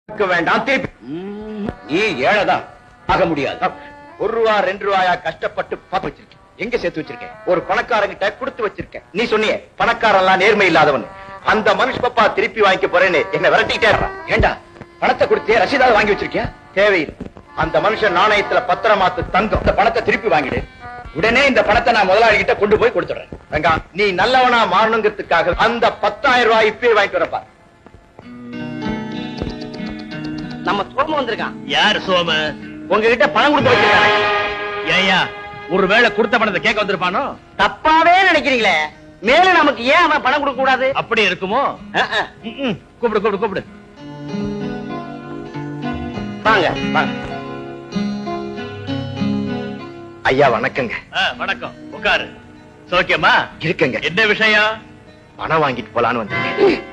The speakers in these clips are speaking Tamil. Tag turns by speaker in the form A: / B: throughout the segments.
A: வேண்டாம். நீ ஏழைதான் ஆக முடியாது. ₹1 ₹2 கஷ்டப்பட்டு பாத்து வச்சிருக்கேன். எங்க சேர்த்து வச்சிருக்கேன்? ஒரு பணக்காரங்கிட்ட கொடுத்து வச்சிருக்கேன். நீ சொன்னியே பணக்காரன்லாம் நேர்மை இல்லாதவன். அந்த மனுஷ பப்பா திருப்பி வாங்கிக்க போறேன்னு என்ன விரட்டிட்டே இருக்கான். ஏண்டா பணத்தை கொடுத்தே ரசீதாவது வாங்கி வச்சிருக்கியா? தேவையில்லை. அந்த மனுஷன் நாணயத்துல பத்திரமாத்து தங்கம். இந்த பணத்தை திருப்பி வாங்கிடு. உடனே இந்த பணத்தை நான் முதலாளி கிட்ட கொண்டு போய் கொடுத்துறேன். ரங்கா, நீ நல்லவனா மாறணுங்கிறதுக்காக அந்த ₹10,000 இப்பவே வாங்கிட்டு வரப்பா.
B: நம்ம சோம வந்திருக்கான்.
C: யார் சோம?
B: உங்ககிட்ட பணம் கொடுத்து வச்சிருக்காங்க.
C: ஏயா ஒருவேளை கொடுத்த பணத்தை கேட்க வந்திருப்பானோ?
B: தப்பாவே நினைக்கிறீங்களே. மேலும் நமக்கு ஏன் அவன் பணம் கொடுக்க கூடாது?
C: அப்படி இருக்குமோ? கூப்பிடு கூப்பிடு கூப்பிடு.
B: வாங்க வாங்க.
A: ஐயா வணக்கங்க.
C: வணக்கம், உட்காரு. சோக்கியமா
A: இருக்குங்க.
C: என்ன விஷயம்?
A: பணம் வாங்கிட்டு போலான்னு வந்தேன்.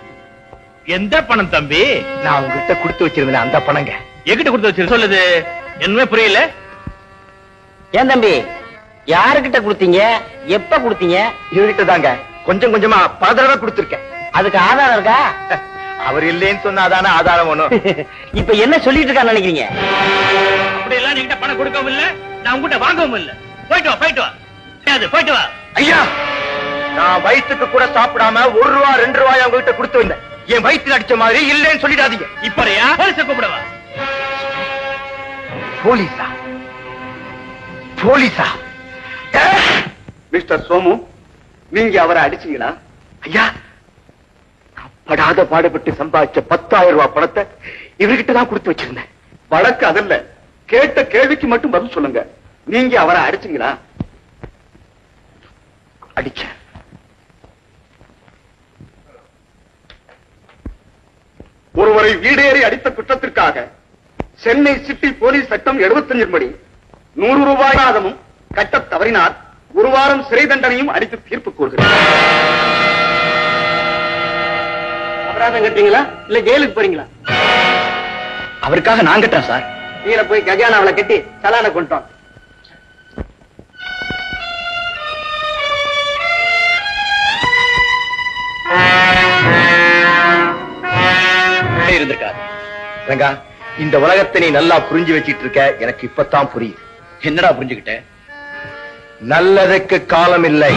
C: எந்த பணம் தம்பி?
A: நான் உங்ககிட்ட கொடுத்து வச்சிருந்தேன் அந்த பணங்க.
C: எங்கிட்ட கொடுத்து வச்சிரு? சொல்லுது என்ன புரியல.
B: ஏன் தம்பி, யாருகிட்ட கொடுத்தீங்க? எப்ப கொடுத்தீங்க?
A: இவர்கிட்ட தாங்க. கொஞ்சம் கொஞ்சமா பல தடவை கொடுத்திருக்கேன்.
B: அதுக்கு ஆதாரம் இருக்கா?
A: அவர் இல்லைன்னு சொன்னாதானே ஆதாரம் ஒண்ணும்.
B: இப்ப என்ன சொல்லிட்டு இருக்கான்னு நினைக்கிறீங்க?
C: அப்படி எல்லாம் நீங்க பணம் கொடுக்கவும் இல்ல, நான் உங்ககிட்ட வாங்கவும் இல்ல. போயிட்டு வா போயிட்டு வா. போயிட்டு வா.
A: ஐயா, நான் வயிற்றுக்கு கூட சாப்பிடாம ₹1 ₹2 உங்ககிட்ட கொடுத்து வந்தேன். என் வயிற்றுல அடிச்ச மாதிரி இல்லைன்னு சொல்லிடாதீங்க.
C: இப்ப போலீஸ கூப்பிடவா?
A: போலீஸா? போலீஸா? மிஸ்டர் சோமு, நீங்க அவரை அடிச்சீங்களா? ஐயா, படாத பாடுபட்டு சம்பாதிச்ச ₹10,000 பணத்தை இவர்கிட்ட தான் கொடுத்து வச்சிருந்தேன். வழக்கு அதல்ல, கேட்ட கேள்விக்கு மட்டும் பதில் சொல்லுங்க. நீங்க அவரை அடிச்சீங்களா? அடிச்சேன். ஒருவரை வீடேறி அடித்த குற்றத்திற்காக சென்னை சிட்டி போலீஸ் சட்டம் 75 படி ₹100 ஆதமும் கட்டத் தவறினார் 1 வாரம் சிறை தண்டனையும் அடித்து தீர்ப்பு கூறுகிறார்.
B: அபராதம் கட்டுறீங்களா இல்ல ஜெயிலுக்கு போறீங்களா?
A: அவருக்காக நான் கட்டுறேன் சார்.
B: கீழே போய் கஜானாவில கட்டி சலான கொண்டோம்.
A: இருந்திருக்காரு. ரங்கா, இந்த உலகத்தை நீ நல்லா புரிஞ்சு வச்சிட்டு இருக்க. எனக்கு இப்பதான் புரியுது.
C: என்னடா புரிஞ்சுக்கிட்ட?
A: நல்லதுக்கு காலம் இல்லை.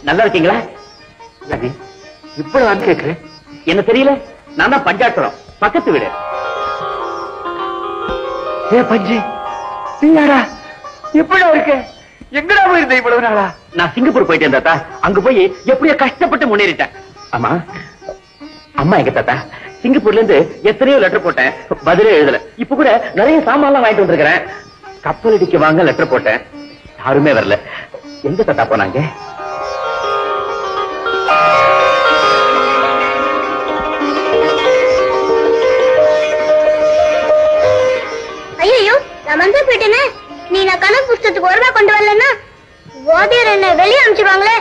A: நல்லா இருக்கீங்களா? இவ்வளவு வந்து கேக்குறேன், என்ன தெரியல? நான் தான் பஞ்சாட்சரம், பக்கத்து வீடு. ஏ பஞ்சு, நீயாடா? எப்படா இருக்க? எங்கடா போயிருந்த இவ்வளவு நாளா? நான் சிங்கப்பூர் போயிட்டேன் தாத்தா. அங்க போய் எப்படியோ கஷ்டப்பட்டு முன்னேறிட்டேன். ஆமா, அம்மா எங்க தாத்தா? சிங்கப்பூர்ல இருந்து எத்தனையோ லெட்டர் போட்டேன், பதிலே எழுதல. இப்ப கூட நிறைய சாமான்லாம் வாங்கிட்டு வந்திருக்கிறேன். கப்பல் அடிக்க வாங்க லெட்டர் போட்டேன், யாருமே வரல. எங்க தாத்தா போனாங்க?
D: ஐயோ, நான் வந்து போயிட்டேனே. நீ நான் கணக்கு புஸ்தகத்துக்கு ஒரு ரூபாய் கொண்டு வரலன்னா வாத்தியார் என்ன வெளியே அனுப்பிச்சிருவாங்களே.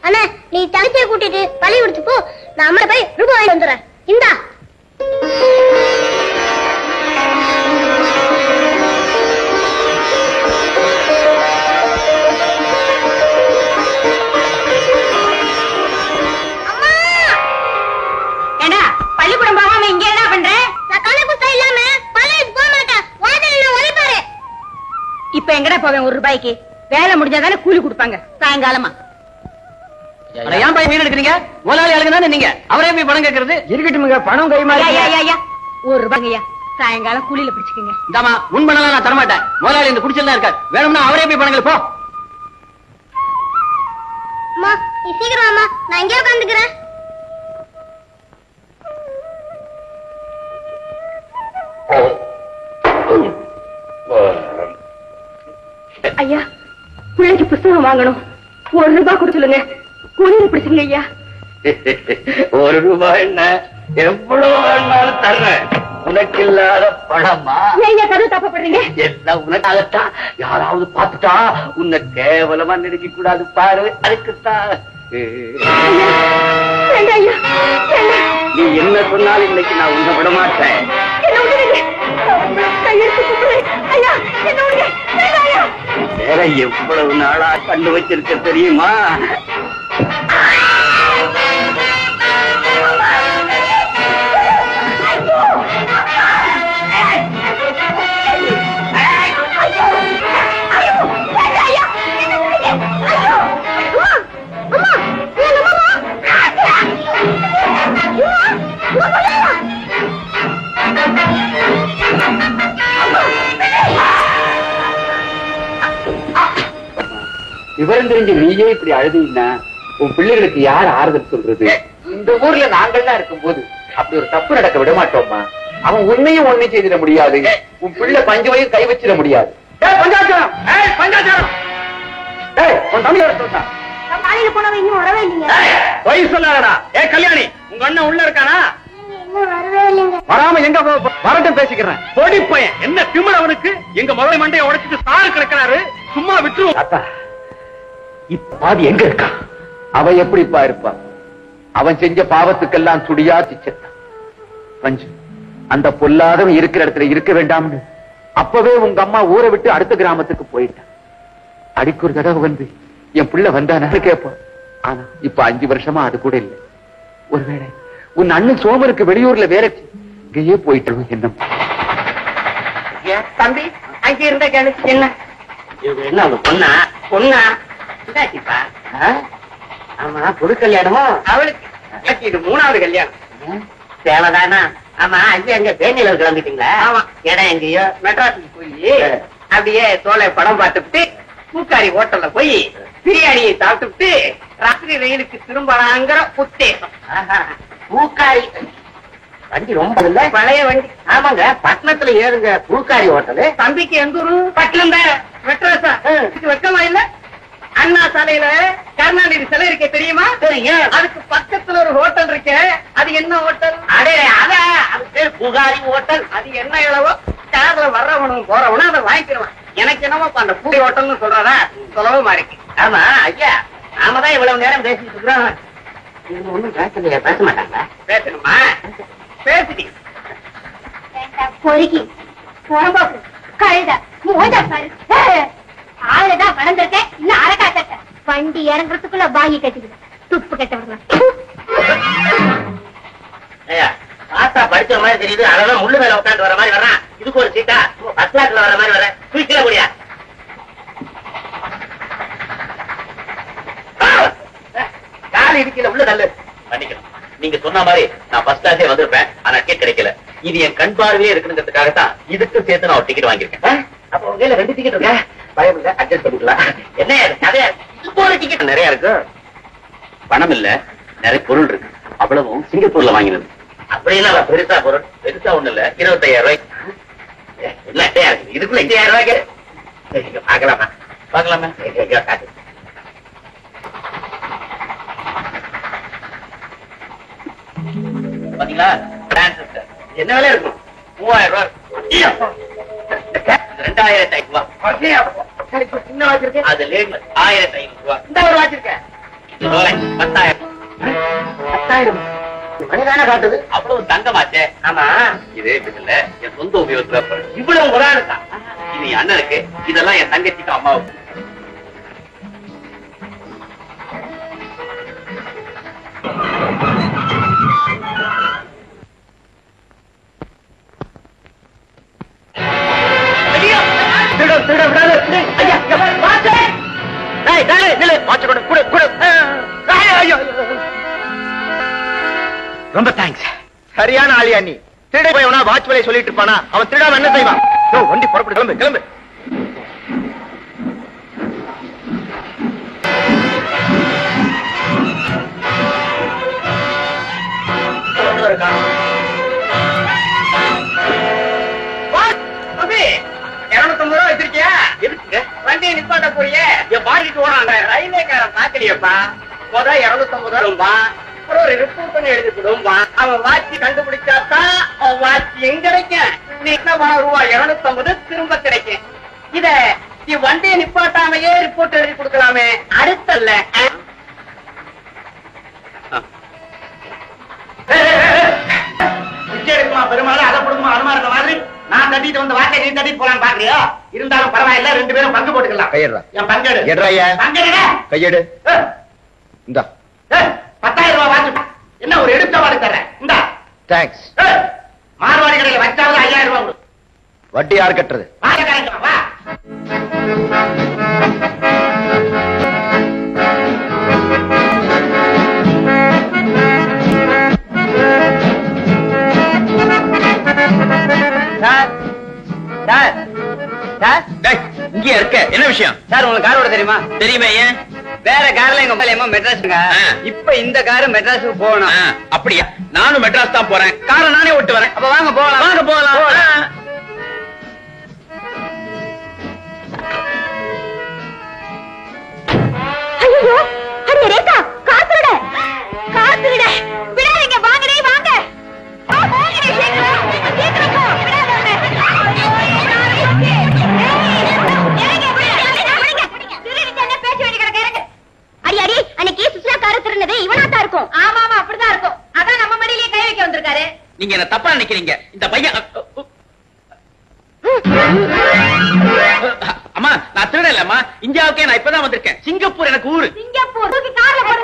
D: அண்ணா, நீ தங்கச்சியை கூட்டிட்டு பள்ளி விடுத்து போ. நான் அம்மா போய் ரூபாய் வாங்கி வந்துடுறேன். இந்தா.
B: பள்ளிக்கூடம் போகாம இங்க என்ன பண்ற?
D: நான் கணக்கு புஸ்தகம் இல்லாம பள்ளிக்கு போக மாட்டேன். வாத்தியார் என்ன ஒழிப்பாரு.
B: இப்ப எங்கடா போவேன்? 1 ரூபாய்க்கு வேலை முடிஞ்சாதானே கூலி கொடுப்பாங்க சாயங்காலமா.
C: ஏன் போய் மீன் எடுக்கிறீங்க? முதலாளி ஆளுங்க தானே நீங்க, அவரே போய் பணம் கேட்கறது?
A: இருக்கட்டும், பணம் கை மாறி.
B: 1 ரூபாய்ங்கய்யா, சாயங்காலம் கூலியில பிடிச்சுக்கங்க.
C: இந்தாமா, முன் பணம் நான் தரமாட்டேன். முதலாளி இந்த குடிச்சல் தான் இருக்காரு, வேணும்னா அவரே போய் பணங்கள் போ.
D: அம்மா, நீ சீக்கிரம் வாமா, நான் இங்கே உட்காந்துக்கிறேன்.
B: ஐயா, பிள்ளைக்கு புத்தகம் வாங்கணும், 1 ரூபாய் கொடுத்துருங்க, கூலியில பிடிச்சுங்க ஐயா.
A: 1 ரூபாய் என்ன, எவ்வளவு வேணாலும் தர்றேன். உனக்கு இல்லாத பணமா?
B: ஐயா, கதை தப்பப்படுறீங்க.
A: எல்லாம் உனக்காகத்தான். யாராவது பார்த்துட்டா உன்னை கேவலமா நினைக்க கூடாது பாரு, அதுக்குத்தான். நீ என்ன சொன்னாலும் இன்னைக்கு நான் உன்னை விட மாட்டேன். வேற எவ்வளவு நாளா கண்டு வச்சிருக்க தெரியுமா? விவரம் தெரிஞ்சு நீயே இப்படி அழுதுன்னா உன் பிள்ளைகளுக்கு யார் ஆறுதல் சொல்றது? இந்த ஊர்ல நாங்கள்லாம் இருக்கும் போது அப்படி ஒரு தப்பு நடக்க விட மாட்டோம்மா. அவன் உன்னையும் ஒண்ணு செய்திட முடியாது, உன் பிள்ளை பஞ்சமையும் கை வச்சிட முடியாது. பஞ்சாச்சாரம், பஞ்சாச்சாரம், உன் தம்பி வர சொன்னா
D: காலையில போனவன் இன்னும் வரவே இல்லைங்க.
C: போய் சொல்லாதடா. கல்யாணி, உங்க அண்ணன் உள்ள இருக்கானா?
D: இன்னும் வரவே இல்லைங்க.
A: வராம எங்க வரட்டும், பேசிக்கிறேன்.
C: பொடி பையன், என்ன திமிழ் அவனுக்கு? எங்க முதலை மண்டையை உடைச்சிட்டு சாரு கிடக்கிறாரு, சும்மா விட்டுருவோம்.
A: தாத்தா, இப்ப எங்க இருக்கான்? அவன் எப்படிப்பா இருப்பான்? அவன் செஞ்ச பாவத்துக்கெல்லாம் சுடியா சிச்சத்தான். பஞ்சு, அந்த பொல்லாதவன் இருக்கிற இடத்துல இருக்க வேண்டாம்னு அப்பவே உங்க அம்மா ஊரை விட்டு அடுத்த கிராமத்துக்கு போயிட்டான். அடிக்கு ஒரு தடவை வந்து என் பிள்ளை வந்தானு கேட்பான். ஆனா இப்ப 5 வருஷமா அது கூட இல்லை. ஒருவேளை உன் அண்ணன் சோமருக்கு வெளியூர்ல வேற இங்கேயே போயிட்டு என்ன
B: தம்பி, அங்க இருந்த கேளு.
A: என்ன பொண்ணா?
B: பொண்ணா?
A: ஆமா, புது கல்யாணமா
B: அவளுக்கு இது 3வது கல்யாணம்.
A: தேவைதானா?
B: ஆமா, ஐயா எங்க தேனியில கிளம்பிட்டீங்களா? ஆமா, இடம் எங்கேயோ மெட்ராஸுக்கு போய் அப்படியே தோலை படம் பார்த்துட்டு பூக்காரி ஹோட்டல்ல போய் பிரியாணியை சாப்பிட்டுட்டு ராத்திரி ரயிலுக்கு திரும்பலாங்கிற உத்தேசம்.
A: பூக்காரி வண்டி ரொம்ப இல்ல,
B: பழைய வண்டி.
A: ஆமாங்க, பட்டணத்துல ஏறுங்க பூக்காரி ஹோட்டலு.
B: தம்பிக்கு எந்த ஊரு? பட்டணம் தான். மெட்ராஸா? இது வெக்கமா இல்ல? அண்ணா சாலையில கருணாநிதி சிலை இருக்க தெரியுமா? அதுக்கு பக்கத்துல ஒரு ஹோட்டல் இருக்கு. அது என்ன ஹோட்டல்?
A: அடே, அது பேர் புகாரி ஹோட்டல்.
B: அது என்ன இளவோ கார்ல வர்றவனும் போறவனும் அதை வாங்கிக்கிறவன். எனக்கு என்னமோ அந்த பூரி ஹோட்டல்னு சொல்றதா சொல்லவும் இருக்கு.
A: ஆமா ஐயா, நாம தான் இவ்வளவு நேரம் பேசிட்டு இருக்கிறோம். ஒண்ணும் பேச மாட்டாங்க.
B: பேசணுமா? பேசிட்டி
D: பொறுக்கி புறம்போக்கு கழுத மோத பாரு. ஆளுதான் வளர்ந்துருக்கேன், இன்னும் அரக்காட்ட வண்டி இறங்குறதுக்குள்ள வாங்கி கட்டிக்கிது. துப்பு கட்டவர்களா
A: பாத்தா படிச்ச மாதிரி தெரியுது. அதெல்லாம் முள்ளு மேல உட்காந்து வர மாதிரி வர்றான். இதுக்கு ஒரு சீட்டா பஸ் கிளாஸ்ல வர மாதிரி வர தூக்கிட முடியா? உள்ள தள்ளு. மன்னிக்கணும், நீங்க சொன்ன மாதிரி நான் ஃபர்ஸ்ட் கிளாஸே வந்திருப்பேன். ஆனா டிக்கெட் கிடைக்கல. இது என் கண் பார்வையே இருக்குங்கிறதுக்காகத்தான் இதுக்கு சேர்த்து நான் ஒரு டிக்கெட் வாங்கியிருக்கேன். அப்ப உங்க கையில 2 டிக்கெட் இருக்கா? பயம் இல்ல, அட்ஜஸ்ட் பண்ணிக்கலாம். என்ன நிறைய ஒரு டிக்கெட் நிறைய இருக்கு. பணம் இல்ல, நிறைய பொருள் இருக்கு. அவ்வளவும் சிங்கப்பூர்ல வாங்கினது. அப்படின்னா பெருசா பொருள் பெருசா ஒண்ணு இல்ல, 25,000 ரூபாய்க்கு. இல்ல இருக்கு, இதுக்குள்ள 5,000 ரூபாய்க்கு பாக்கலாமா? பாக்கலாமா? பாத்தீங்களா? என்ன வேலை இருக்கும்? 3,000 ரூபாய். 2,500 ரூபாய். சின்ன வாட்சிருக்கேன், அது லேட் 1,500 ரூபாய். இந்த ஒரு வாட்சிருக்கேன், 10,000. 10,000 மணிதான காட்டுது. அவ்வளவு தங்கமாச்சே. ஆமா, இது இல்ல என் சொந்த உபயோகத்துல. இவ்வளவு ஒரு ஆளுக்கா? இது என் அண்ணனுக்கு, இதெல்லாம் என் தங்கச்சிக்கு அம்மாவுக்கு. ரொம்ப தேங்க்ஸ். சரியான ஆளியா நீ. திருட போய் வாட்ச் வேலையை சொல்லிட்டு இருப்பானா? அவன் திருடாம என்ன செய்வான்? வண்டி புறப்பட்டு கிளம்பு கிளம்பு. வச்சிருக்கியா? எதுக்கு வண்டியை நிப்பாட்ட போறியே? என் பாடிட்டு ஓடாங்க. ரயில்வேக்காரன் பாக்கலையப்பா. 250 ரூபாய் அப்புறம் ஒரு ரிப்போர்ட் பண்ணி எழுதிடும்பா. அவன் வாட்சி கண்டுபிடிச்சாதான் அவன் வாட்சி எங்க கிடைக்கும். நீ என்ன ரூபாய் 250 திரும்ப கிடைக்கும். இத நீ வண்டியை நிப்பாட்டாமையே ரிப்போர்ட் எழுதி கொடுக்கலாமே. அடுத்தல்ல பெருமாள் அதை கொடுக்குமா அனுமா இருந்த மாதிரி நான் தட்டிட்டு வந்து வாட்டை நீ தட்டிட்டு போலான்னு பாக்குறியா? இருந்தாலும் பரவாயில்ல, 2 பேரும் பங்கு போட்டுக்கலாம். என் பங்கெடு. கையெடு. இந்தா 10,000 ரூபாய் வாட்சி. என்ன ஒரு எடுத்த வாடி தர்றேன். இந்தா. தேங்க்ஸ். மார்வாடி கடையில வச்சாவது 5,000 ரூபாய். வட்டி யார் கட்டுறது? வாங்க கரைக்கலாம் வா. இங்கே இருக்க என்ன விஷயம் சார்? உங்களுக்கு காரோட தெரியுமா? தெரியுமே. ஏன்? வேற கார்ல எங்க அம்மா மெட்ராஸ்ங்க. இப்ப இந்த காரு மெட்ராஸுக்கு போகணும். அப்படியா? நானும் மெட்ராஸ் தான் போறேன். காரை நானே ஓட்டு வரேன். அப்ப வாங்க போகலாம். வாங்க போகலாம்.
D: ஐயோ அடி ரேதா, காத்துட காத்துட விடாதீங்க. வாங்கடே வாங்க. வாங்கடே சீக்கிரம் சீக்கிரம் போ. விடாதீங்க. அடி அன்னைக்கு சுசுலா காரை திருநது இவனாத்தான் இருக்கும். ஆமா ஆமா அப்படிதான் இருக்கும். அதான் நம்ம மடியிலேயே கை வைக்க வந்திருக்காரு.
C: நீங்க என்ன தப்பா நினைக்கிறீங்க? இந்த பையன் அம்மா நான் திருட இல்லம்மா. இந்தியாவுக்கே நான் இப்பதான் வந்திருக்கேன். சிங்கப்பூர் எனக்கு ஊரு.
D: சிங்கப்பூர் தூக்கி கார்ல போடு.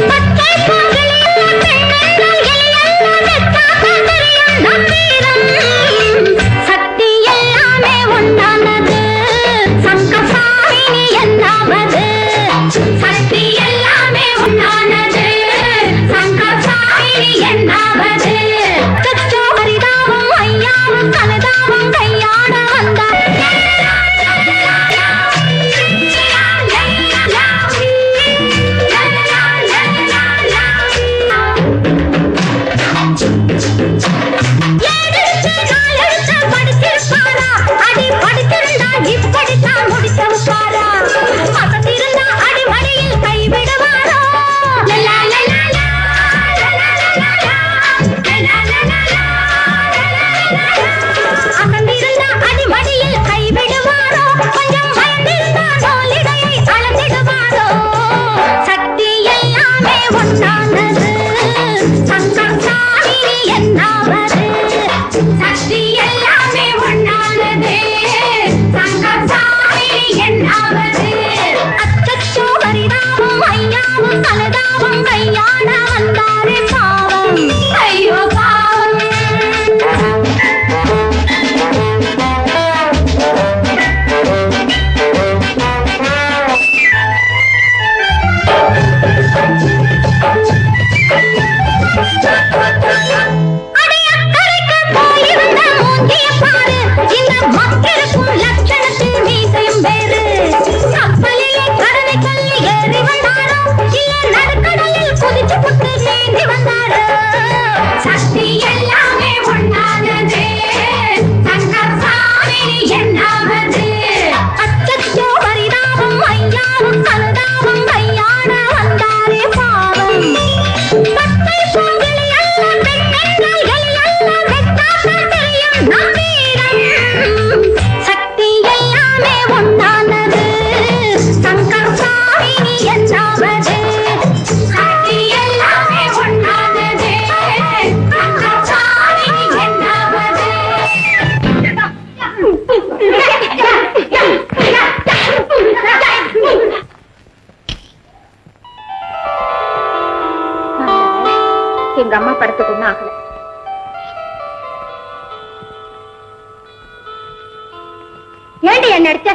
D: பச்சை ஏண்டி என்ன அடிச்ச?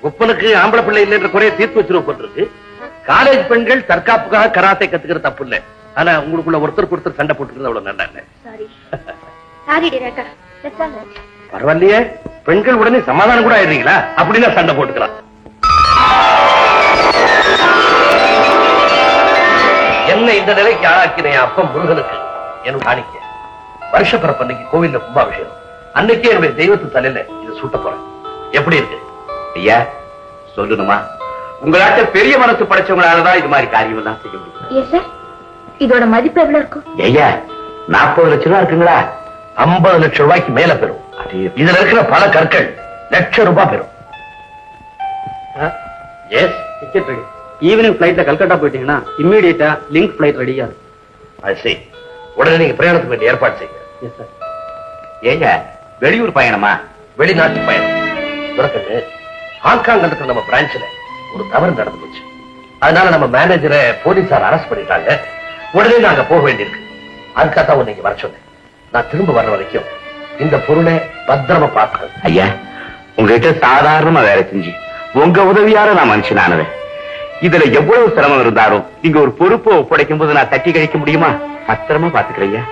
E: ஒப்பனுக்கு ஆம்பளை பிள்ளை இல்லைன்ற குறைய தீர்த்து வச்சிருப்பட்டிருக்கு. காலேஜ் பெண்கள் தற்காப்புக்காக கராத்தே கத்துக்கிற தப்பு இல்ல. ஆனா உங்களுக்குள்ள ஒருத்தருக்கு ஒருத்தர் சண்டை போட்டுக்கிறது அவ்வளவு நல்லா இல்ல. பரவாயில்லையே, பெண்கள் உடனே சமாதானம் கூட ஆயிடுறீங்களா? அப்படின்னா சண்டை போட்டுக்கலாம். என்ன இந்த நிலைக்கு ஆளாக்கின அப்பா முருகனுக்கு என் காணிக்க. வருஷ பிறப்பு அன்னைக்கு கோவில்ல கும்பாபிஷேகம். அன்னைக்கே என்னுடைய தெய்வத்து தலையில இதை சூட்ட போறேன். எப்படி இருக்கு
A: ஐயா? சொல்லணுமா? உங்களாட்ட பெரிய மனசு படைச்சவங்களாலதான் இது மாதிரி காரியம் தான் செய்ய முடியும்.
D: இதோட மதிப்பு எவ்வளவு இருக்கும்?
E: ஐயா 40 லட்சம் ரூபாய் இருக்குங்களா? 50 லட்சம் ரூபாய்க்கு மேல பெறும். இதுல இருக்கிற பல கற்கள் லட்சம் ரூபாய் பெறும். S, ticket ready. ஈவினிங் பிளைட்ல கல்கட்டா போயிட்டீங்கன்னா இம்மீடியட்டா லிங்க் பிளைட் ரெடியா இருக்கு. உடனே நீங்க பிரயாணத்துக்கு வேண்டிய ஏற்பாடு செய்யுங்க. Yes sir.
A: ஏங்க வெளியூர் பயணமா?
E: வெளிநாட்டு பயணம். துறக்கட்டு ஹாங்காங் இருக்கிற நம்ம பிரான்ச்ல ஒரு தவறு நடந்து போச்சு. அதனால நம்ம மேனேஜரை போலீசார் அரெஸ்ட் பண்ணிட்டாங்க. உடனே நாங்க போக வேண்டியிருக்கு. அதுக்காக உன்னை இங்க வர சொன்னேன். நான் திரும்ப வர்ற வரைக்கும் இந்த பொருளை பத்திரமா பார்க்கணும்.
A: ஐயா, உங்ககிட்ட சாதாரணமா வேலை செஞ்சு உங்க உதவியார நான் மனுஷனானவன். இதுல எவ்வளவு சிரமம் இருந்தாலும் நீங்க ஒரு பொறுப்பை ஒப்படைக்கும் போது நான் தட்டி கழிக்க முடியுமா? பத்திரமா பாத்துக்கிறேன்.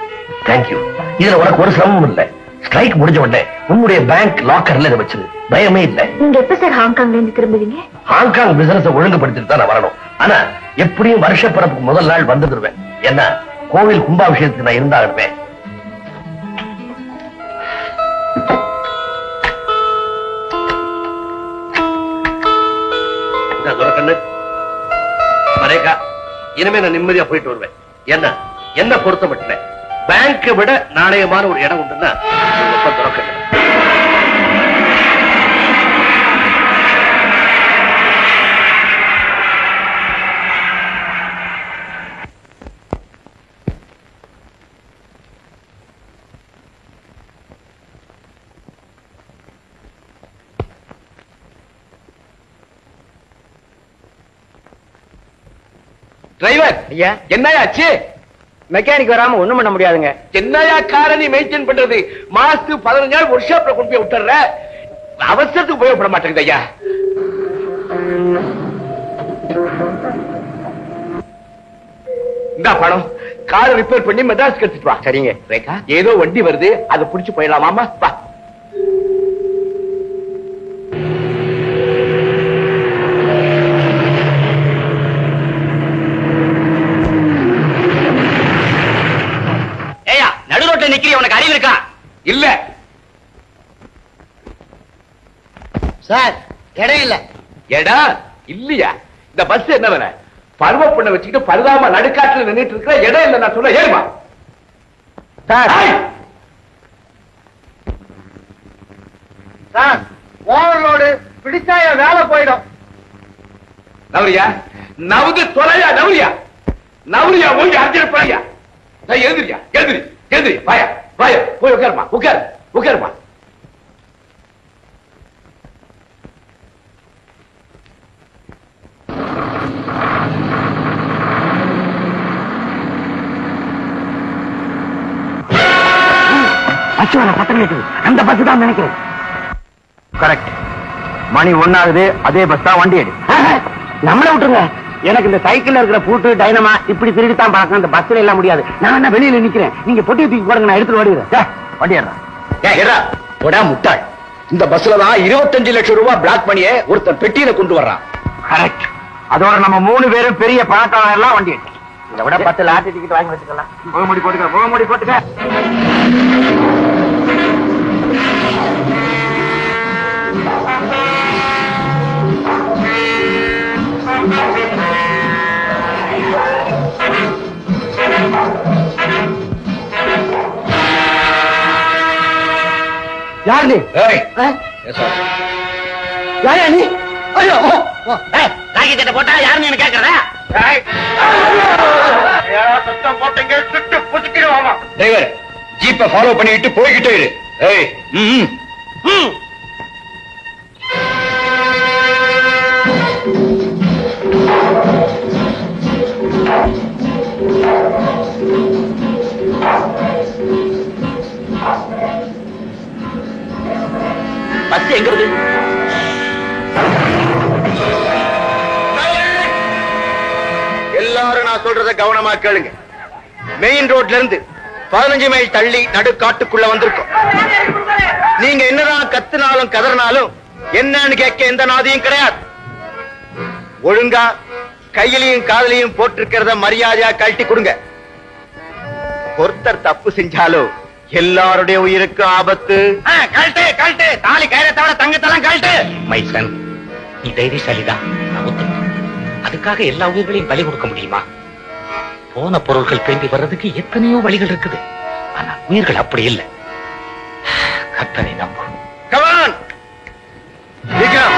E: தேங்க்யூ. இதுல உனக்கு ஒரு சிரமமும் இல்லை. ஸ்ட்ரைக் முடிஞ்ச உடனே உன்னுடைய பேங்க் லாக்கர்ல இதை வச்சிரு. பயமே இல்லை.
D: நீங்க எப்ப சார் ஹாங்காங்ல இருந்து திரும்புவீங்க?
E: ஹாங்காங் பிசினஸ் ஒழுங்குபடுத்திட்டு தான் நான் வரணும். ஆனா எப்படியும் வருஷ பிறப்புக்கு முதல் நாள் வந்துடுவேன். என்ன கோவில் கும்பாபிஷேகத்துக்கு நான் இருந்தாலுமே. மரேகா, இனிமே நான் நிம்மதியா போயிட்டு வருவேன். என்ன பொறுத்த மட்டும் பேங்கை விட நாணயமான ஒரு இடம் உண்டுன்னா துறக்கல.
A: டிரைவர் ஐயா, என்னையாச்சு?
B: மெக்கானிக் வராம ஒண்ணும் பண்ண முடியாதுங்க.
A: என்னையா காரை நீ மெயின்டைன் பண்றது? மாசத்துக்கு 15 நாள் ஒர்க் ஷாப்ல கொண்டு போய் விட்டுற. அவசரத்துக்கு உபயோகப்பட மாட்டேங்குது ஐயா. இந்த பணம் காரை ரிப்பேர் பண்ணி மெட்ராஸ் எடுத்துட்டு வா. சரிங்க ரேகா, ஏதோ வண்டி வருது, அதை புடிச்சு போயிடலாமாமா? வா.
C: நிக்கிறீ, உனக்கு அறிவு இருக்கா?
A: இல்ல
B: சார், இடம் இல்ல.
A: இடம் இல்லையா? இந்த பஸ் என்ன வேற பருவ பொண்ணை வச்சுக்கிட்டு பருதாம நடுக்காட்டுல நின்றுட்டு இருக்கிற இடம் இல்ல. நான் சொல்ல ஏறுமா
B: சார். சார், ஓவர்லோடு பிடிச்சா என் வேலை போயிடும்.
A: நவரியா, நவுது தொலையா? நவரியா, நவரியா போய் அர்ஜென்ட் எழுதுறியா? எழுதுறி எழுதுறி பாயா பாயா போய் உட்காருமா. உட்காரு உட்காருமா.
B: அந்த பஸ் தான் நினைக்கிறேன்.
A: கரெக்ட். மணி 1 ஆகுது. அதே பஸ் தான். வண்டி எடு.
B: நம்மள விட்டுருங்க. எனக்கு இந்த சைக்கிள்ல இருக்கிற பூட்டு டைனமா இப்படி திருடித்தான் பார்க்க. இந்த பஸ்ல எல்லாம் முடியாது. நான் என்ன வெளியில நிக்கிறேன். நீங்க பொட்டியை தூக்கி போடுங்க, நான் எடுத்துட்டு ஓடிடுறேன்.
A: வண்டி ஏறா. முட்டாள். இந்த பஸ்ல தான் 25 லட்சம் ரூபாய் பிளாக் பண்ணியே ஒருத்தர் பெட்டியில கொண்டு வர்றான்.
B: கரெக்ட். அதோட நம்ம 3 பேரும் பெரிய பணக்காரர் எல்லாம் வண்டி எடுத்து இதை விட 10 லாட்டரி டிக்கெட் வாங்கி வச்சுக்கலாம். முகமூடி போட்டுக்க, முகமூடி போட்டுக்க.
E: யார் நீ? யாரா நீ? ஐயோ
B: ராக்கி சட்டை போட்டா யாருன்னு எனக்கு கேக்குறதா?
A: சத்தம் போட்டீங்க சுட்டு புதுக்கிடுவாமா. டிரைவர் ஜீப்பை ஃபாலோ பண்ணிட்டு போய்கிட்டே இரு. ஏய் பஸ் எங்க இருக்கு? எல்லாரும் நான் சொல்றத கவனமா கேளுங்க. மெயின் ரோட்ல இருந்து 15 மைல் தள்ளி நடு காட்டுக்குள்ள வந்திருக்கோம். நீங்க என்னதான் கத்துனாலும் கதறினாலும் என்னன்னு கேட்க எந்த நாதியும் கிடையாது. ஒழுங்கா கையிலையும் காதலையும் போட்டிருக்கிறத மரியாதையா கழட்டி கொடுங்க. ஒருத்தர் தப்பு செஞ்சாலும் எல்லாருடைய உயிருக்கு ஆபத்து. கழட்டு கழட்டு, தாலி கயிறை தவிர தங்கத்தெல்லாம் கழட்டு.
C: மைசன், நீ தைரியசாலிதான். அதுக்காக எல்லா உயிர்களையும் பலி கொடுக்க முடியுமா? போன பொருள்கள் திரும்பி வர்றதுக்கு எத்தனையோ வழிகள் இருக்குது. ஆனா உயிர்கள் அப்படி இல்லை. கர்த்தரை நம்பு.
A: கமான் விக்ரம்.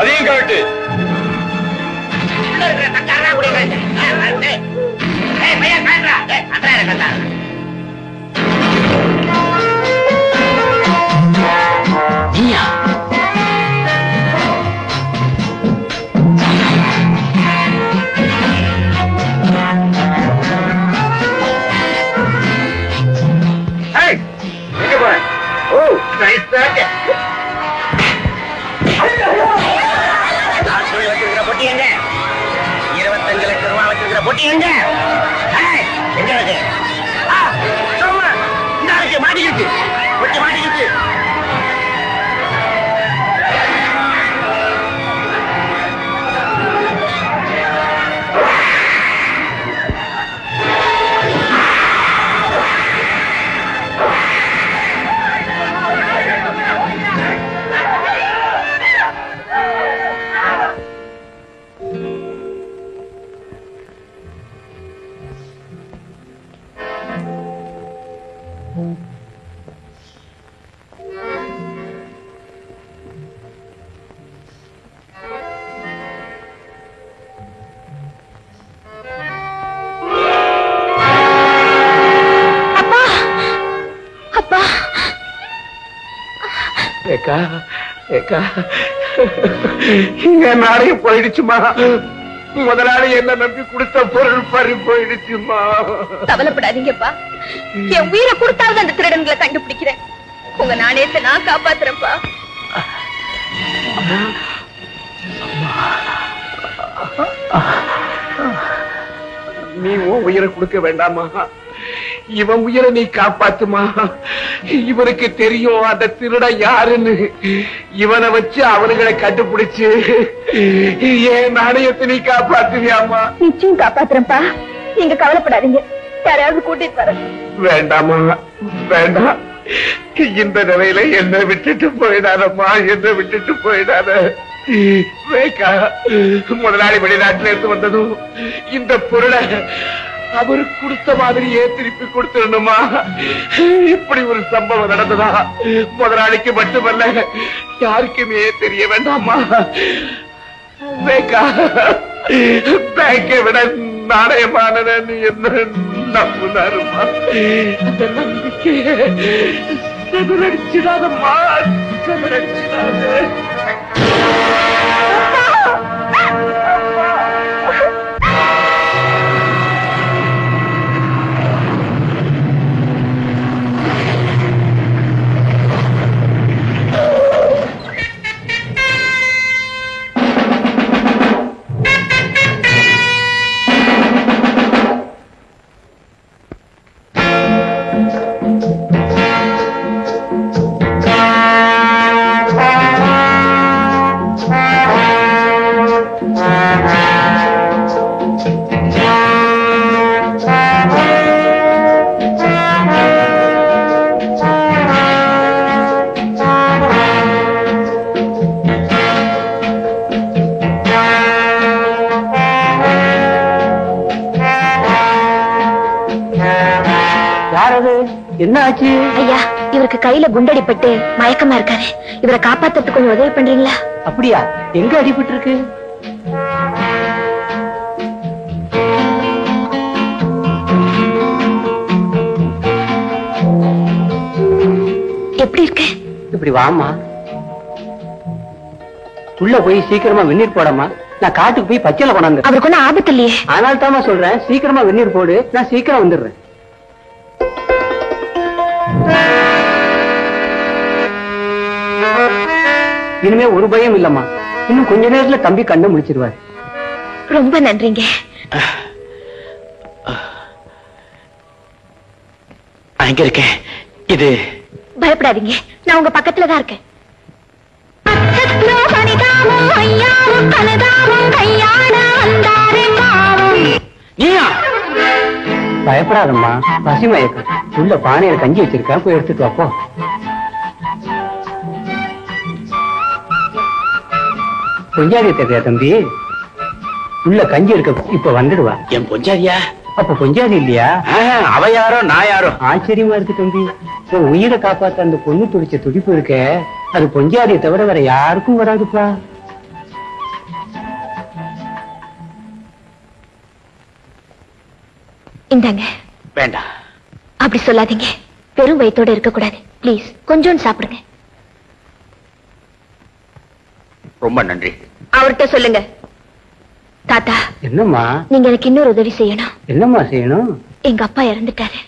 A: அதையும் கழட்டு. எங்க போற? Oh nice bag.
B: பொட்டி எங்க? 25 லட்சம் ரூபாய் வச்சிருக்கிற பொட்டி எங்க? எங்க இருக்கு? மாட்டிக்கிச்சு, பொட்டி மாட்டிக்கிச்சு.
E: நாளைக்கு போயிடுச்சுமா. முதலாளி என்ன நம்பி கொடுத்த பொருள் பறி போயிடுச்சுமா.
F: கவலைப்படாதீங்கப்பா, என் உயிரை கொடுத்தாவது அந்த திருடன்களை கண்டுபிடிக்கிறேன். உங்க நாணயத்தை நான் காப்பாத்துறேன்ப்பா.
E: நீ உன் உயிரை கொடுக்க வேண்டாமா? இவன் உயிரை நீ காப்பாத்துமா. இவனுக்கு தெரியும் அந்த திருட யாருன்னு. இவனை வச்சு அவனுங்களை கண்டுபிடிச்சு என் நாணயத்தை நீ காப்பாத்துவியாமா?
F: நிச்சயம் காப்பாத்துறேன்ப்பா, நீங்க கவலைப்படாதீங்க. யாரையாவது கூட்டிட்டு வர.
E: வேண்டாமா, வேண்டாம். இந்த நிலையில என்ன விட்டுட்டு போயிடாதம்மா, என்ன விட்டுட்டு போயிடாத. முதலாளி வெளிநாட்டுல இருந்து வந்ததும் இந்த பொருளை அவரு கொடுத்த மாதிரியே திருப்பி கொடுத்துடணுமா? இப்படி ஒரு சம்பவம் நடந்ததா முதலாளிக்கு மட்டுமல்ல யாருக்குமே தெரிய வேண்டாமா? பேங்கை விட நாணயமானது என்ன நம்புனாருமா? அந்த நம்பிக்கையை செதறடிச்சிடாதம்மா, செதறடிச்சிடாத.
B: யாரது? என்ன ஆச்சு?
F: ஐயா, இவருக்கு கையில குண்டடிப்பட்டு மயக்கமா இருக்காரு. இவரை காப்பாத்துறதுக்கு கொஞ்சம் உதவி பண்றீங்களா?
B: அப்படியா? எங்க அடிபட்டு இருக்கு?
F: எப்படி இருக்கு?
B: இப்படி வாமா, உள்ள போய் சீக்கிரமா வெந்நீர் போடமா. நான் காட்டுக்கு போய் பச்சையில கொண்டாந்து.
F: அவருக்கு ஒன்னும் ஆபத்து இல்லையே?
B: அதனால தாமா சொல்றேன், சீக்கிரமா வெந்நீர் போடு, நான் சீக்கிரம் வந்துடுறேன். இனிமே ஒரு பயம் இல்லம்மா. இன்னும் கொஞ்ச நேரத்துல தம்பி கண்ணை முடிச்சிருவாரு.
F: ரொம்ப நன்றிங்க.
C: அங்க இருக்கேன். இது
F: பயப்படாதீங்க, நான் உங்க பக்கத்துல தான் இருக்கேன்.
C: நீயா?
B: பயப்படாதம்மா, பசி மயக்கம். உள்ள பானையில கஞ்சி வச்சிருக்கா, போய் எடுத்துட்டு வாப்போ. பொஞ்சாதி தெரியா தம்பி? உள்ள கஞ்சி இருக்க, இப்ப வந்துடுவா.
C: என் பொஞ்சாதியா?
B: அப்ப பொஞ்சாதி இல்லையா?
C: அவ யாரோ நான் யாரோ?
B: ஆச்சரியமா இருக்கு தம்பி. உன் உயிரை காப்பாத்த அந்த பொண்ணு துடிச்ச துடிப்பு இருக்க, அது பொஞ்சாதியை தவிர வேற யாருக்கும் வராதுப்பா.
F: இந்தாங்க.
C: வேண்டாம்.
F: அப்படி சொல்லாதீங்க, வெறும் வயித்தோட இருக்க கூடாது. ப்ளீஸ் கொஞ்சம் சாப்பிடுங்க.
C: ரொம்ப நன்றி.
F: அவர்கிட்ட சொல்லுங்க. தாத்தா,
B: என்னம்மா?
F: நீங்க எனக்கு இன்னொரு உதவி செய்யணும்.
B: என்னம்மா செய்யணும்?
F: எங்க அப்பா இறந்துட்டாரு.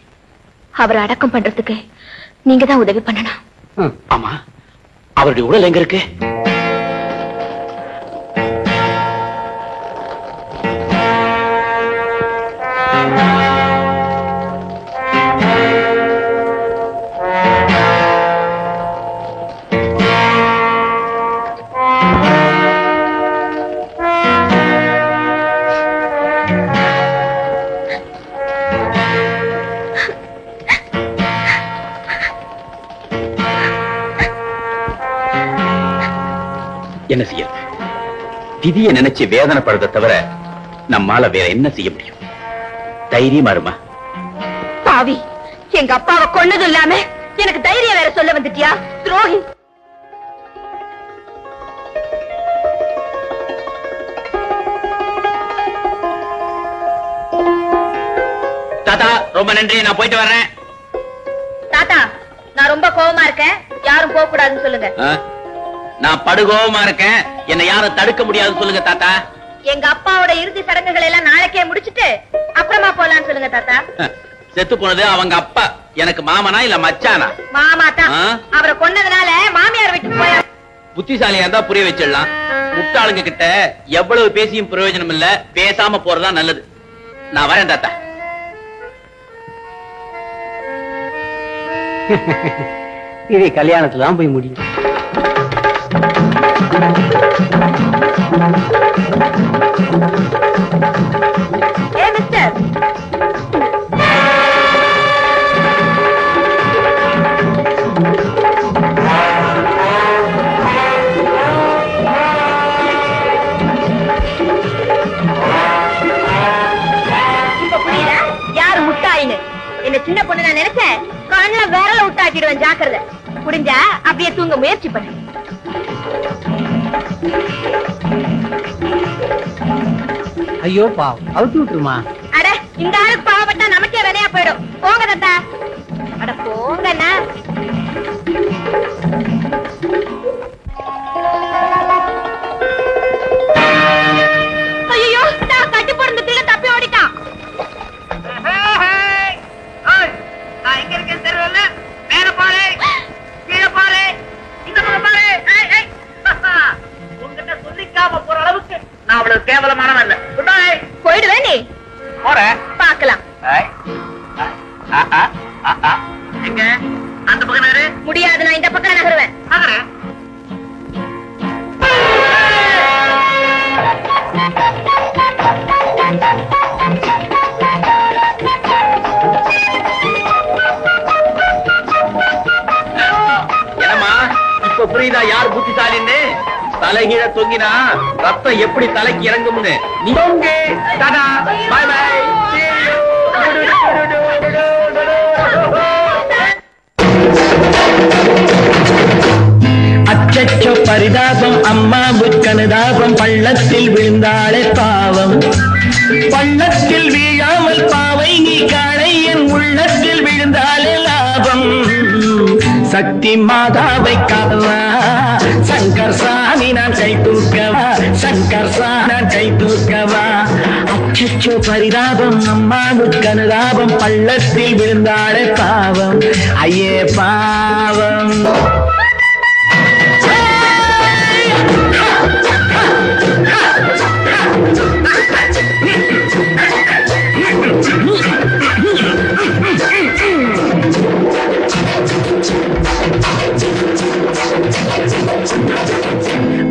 F: அவரை அடக்கம் பண்றதுக்கு நீங்க தான் உதவி பண்ணணும்.
C: ஆமா, அவருடைய உடல் எங்க இருக்கு? என்ன செய்யறது? திதியை நினைச்சு வேதனைப்படுறத தவிர நம்மால வேற என்ன செய்ய முடியும்? தைரியமா இருமா.
F: பாவி, எங்க அப்பாவை கொன்னதும் இல்லாம எனக்கு தைரியம் வேற சொல்ல வந்துட்டியா? துரோகி.
C: தாத்தா ரொம்ப நன்றி, நான் போயிட்டு வர்றேன்.
F: தாத்தா, நான் ரொம்ப கோவமா இருக்கேன், யாரும் போக கூடாதுன்னு சொல்லுங்க.
C: நான் படுகோவமா இருக்கேன், என்னை யாரும் தடுக்க முடியாதுன்னு சொல்லுங்க தாத்தா.
F: எங்க அப்பாவோட இறுதி சடங்குகள் எல்லாம் நாளைக்கே முடிச்சிட்டு அப்புறமா போலான்னு சொல்லுங்க தாத்தா.
C: செத்து போனது அவங்க அப்பா, எனக்கு மாமனா இல்ல மச்சானா?
F: மாமா தான். அவரை கொன்னதுனால மாமியார் வீட்டுக்கு போயா.
C: புத்திசாலியா இருந்தா புரிய வச்சிடலாம். முட்டாளுங்க கிட்ட எவ்வளவு பேசியும் பிரயோஜனம் இல்ல, பேசாம போறதா நல்லது. நான் வரேன் தாத்தா.
B: இது கல்யாணத்துல தான் போய் முடியும்.
F: ஏ மிஸ்டர், இப்ப புரியுதா யாரு முட்டாயின்னு? என்ன சின்ன பொண்ணு நான் நினைச்சேன், கண்ணுல விரல விட்டாக்கிடுவேன். ஜாக்கிரதை. புரிஞ்சா அப்படியே தூங்க முயற்சி பண்ணு.
B: ஐயோ பாவம், அவுத்து விட்டுருமா.
F: அட, இந்த ஆளுக்கு பாவப்பட்டா நமக்கே விலையா போயிடும். போங்க தாத்தா. அட போங்கண்ணா. ஐயோ, கட்டி போடுற கீழே தப்பி ஓடிட்டான்.
B: நான் எங்க இருக்கேன் தெரியல. மேல பாரு, கீழே பாரு, இந்த பக்கம் பாரு. உங்ககிட்ட சொல்லிக்காம போற அளவுக்கு நான் அவ்வளவு கேவலமானவன் இல்ல.
F: போயிடுவேன் நீ.
B: போறேன்,
F: பாக்கலாம்.
B: எங்க அந்த பக்கம் நகரு.
F: முடியாது, நான் இந்த பக்கம் நகருவேன்.
B: நகரேன்.
C: என்னம்மா இப்ப புரியுதா யார் புத்திசாலின்னு? தலைகீழ தொங்கினா ரத்தம் எப்படி தலைக்கு இறங்கும்னு. நீ தொங்கு. Tata, bye bye.
G: பரிதாபம் அம்மாவுக்கு அனுதாபம் பள்ளத்தில் விழுந்தாளே பாவம் பள்ளத்தில் வீழாமல் பாவை நீ காணை என் உள்ளத்தில் விழுந்தாலே லாபம் சக்தி மாதாவை காவா சங்கர் சாமி நான் கை தூக்கவா சங்கர் நான் கை தூக்கவா அச்சச்சோ பரிதாபம் அம்மாவுக்கு அனுதாபம் பள்ளத்தில் விழுந்தாளே பாவம் ஐயே பாவம்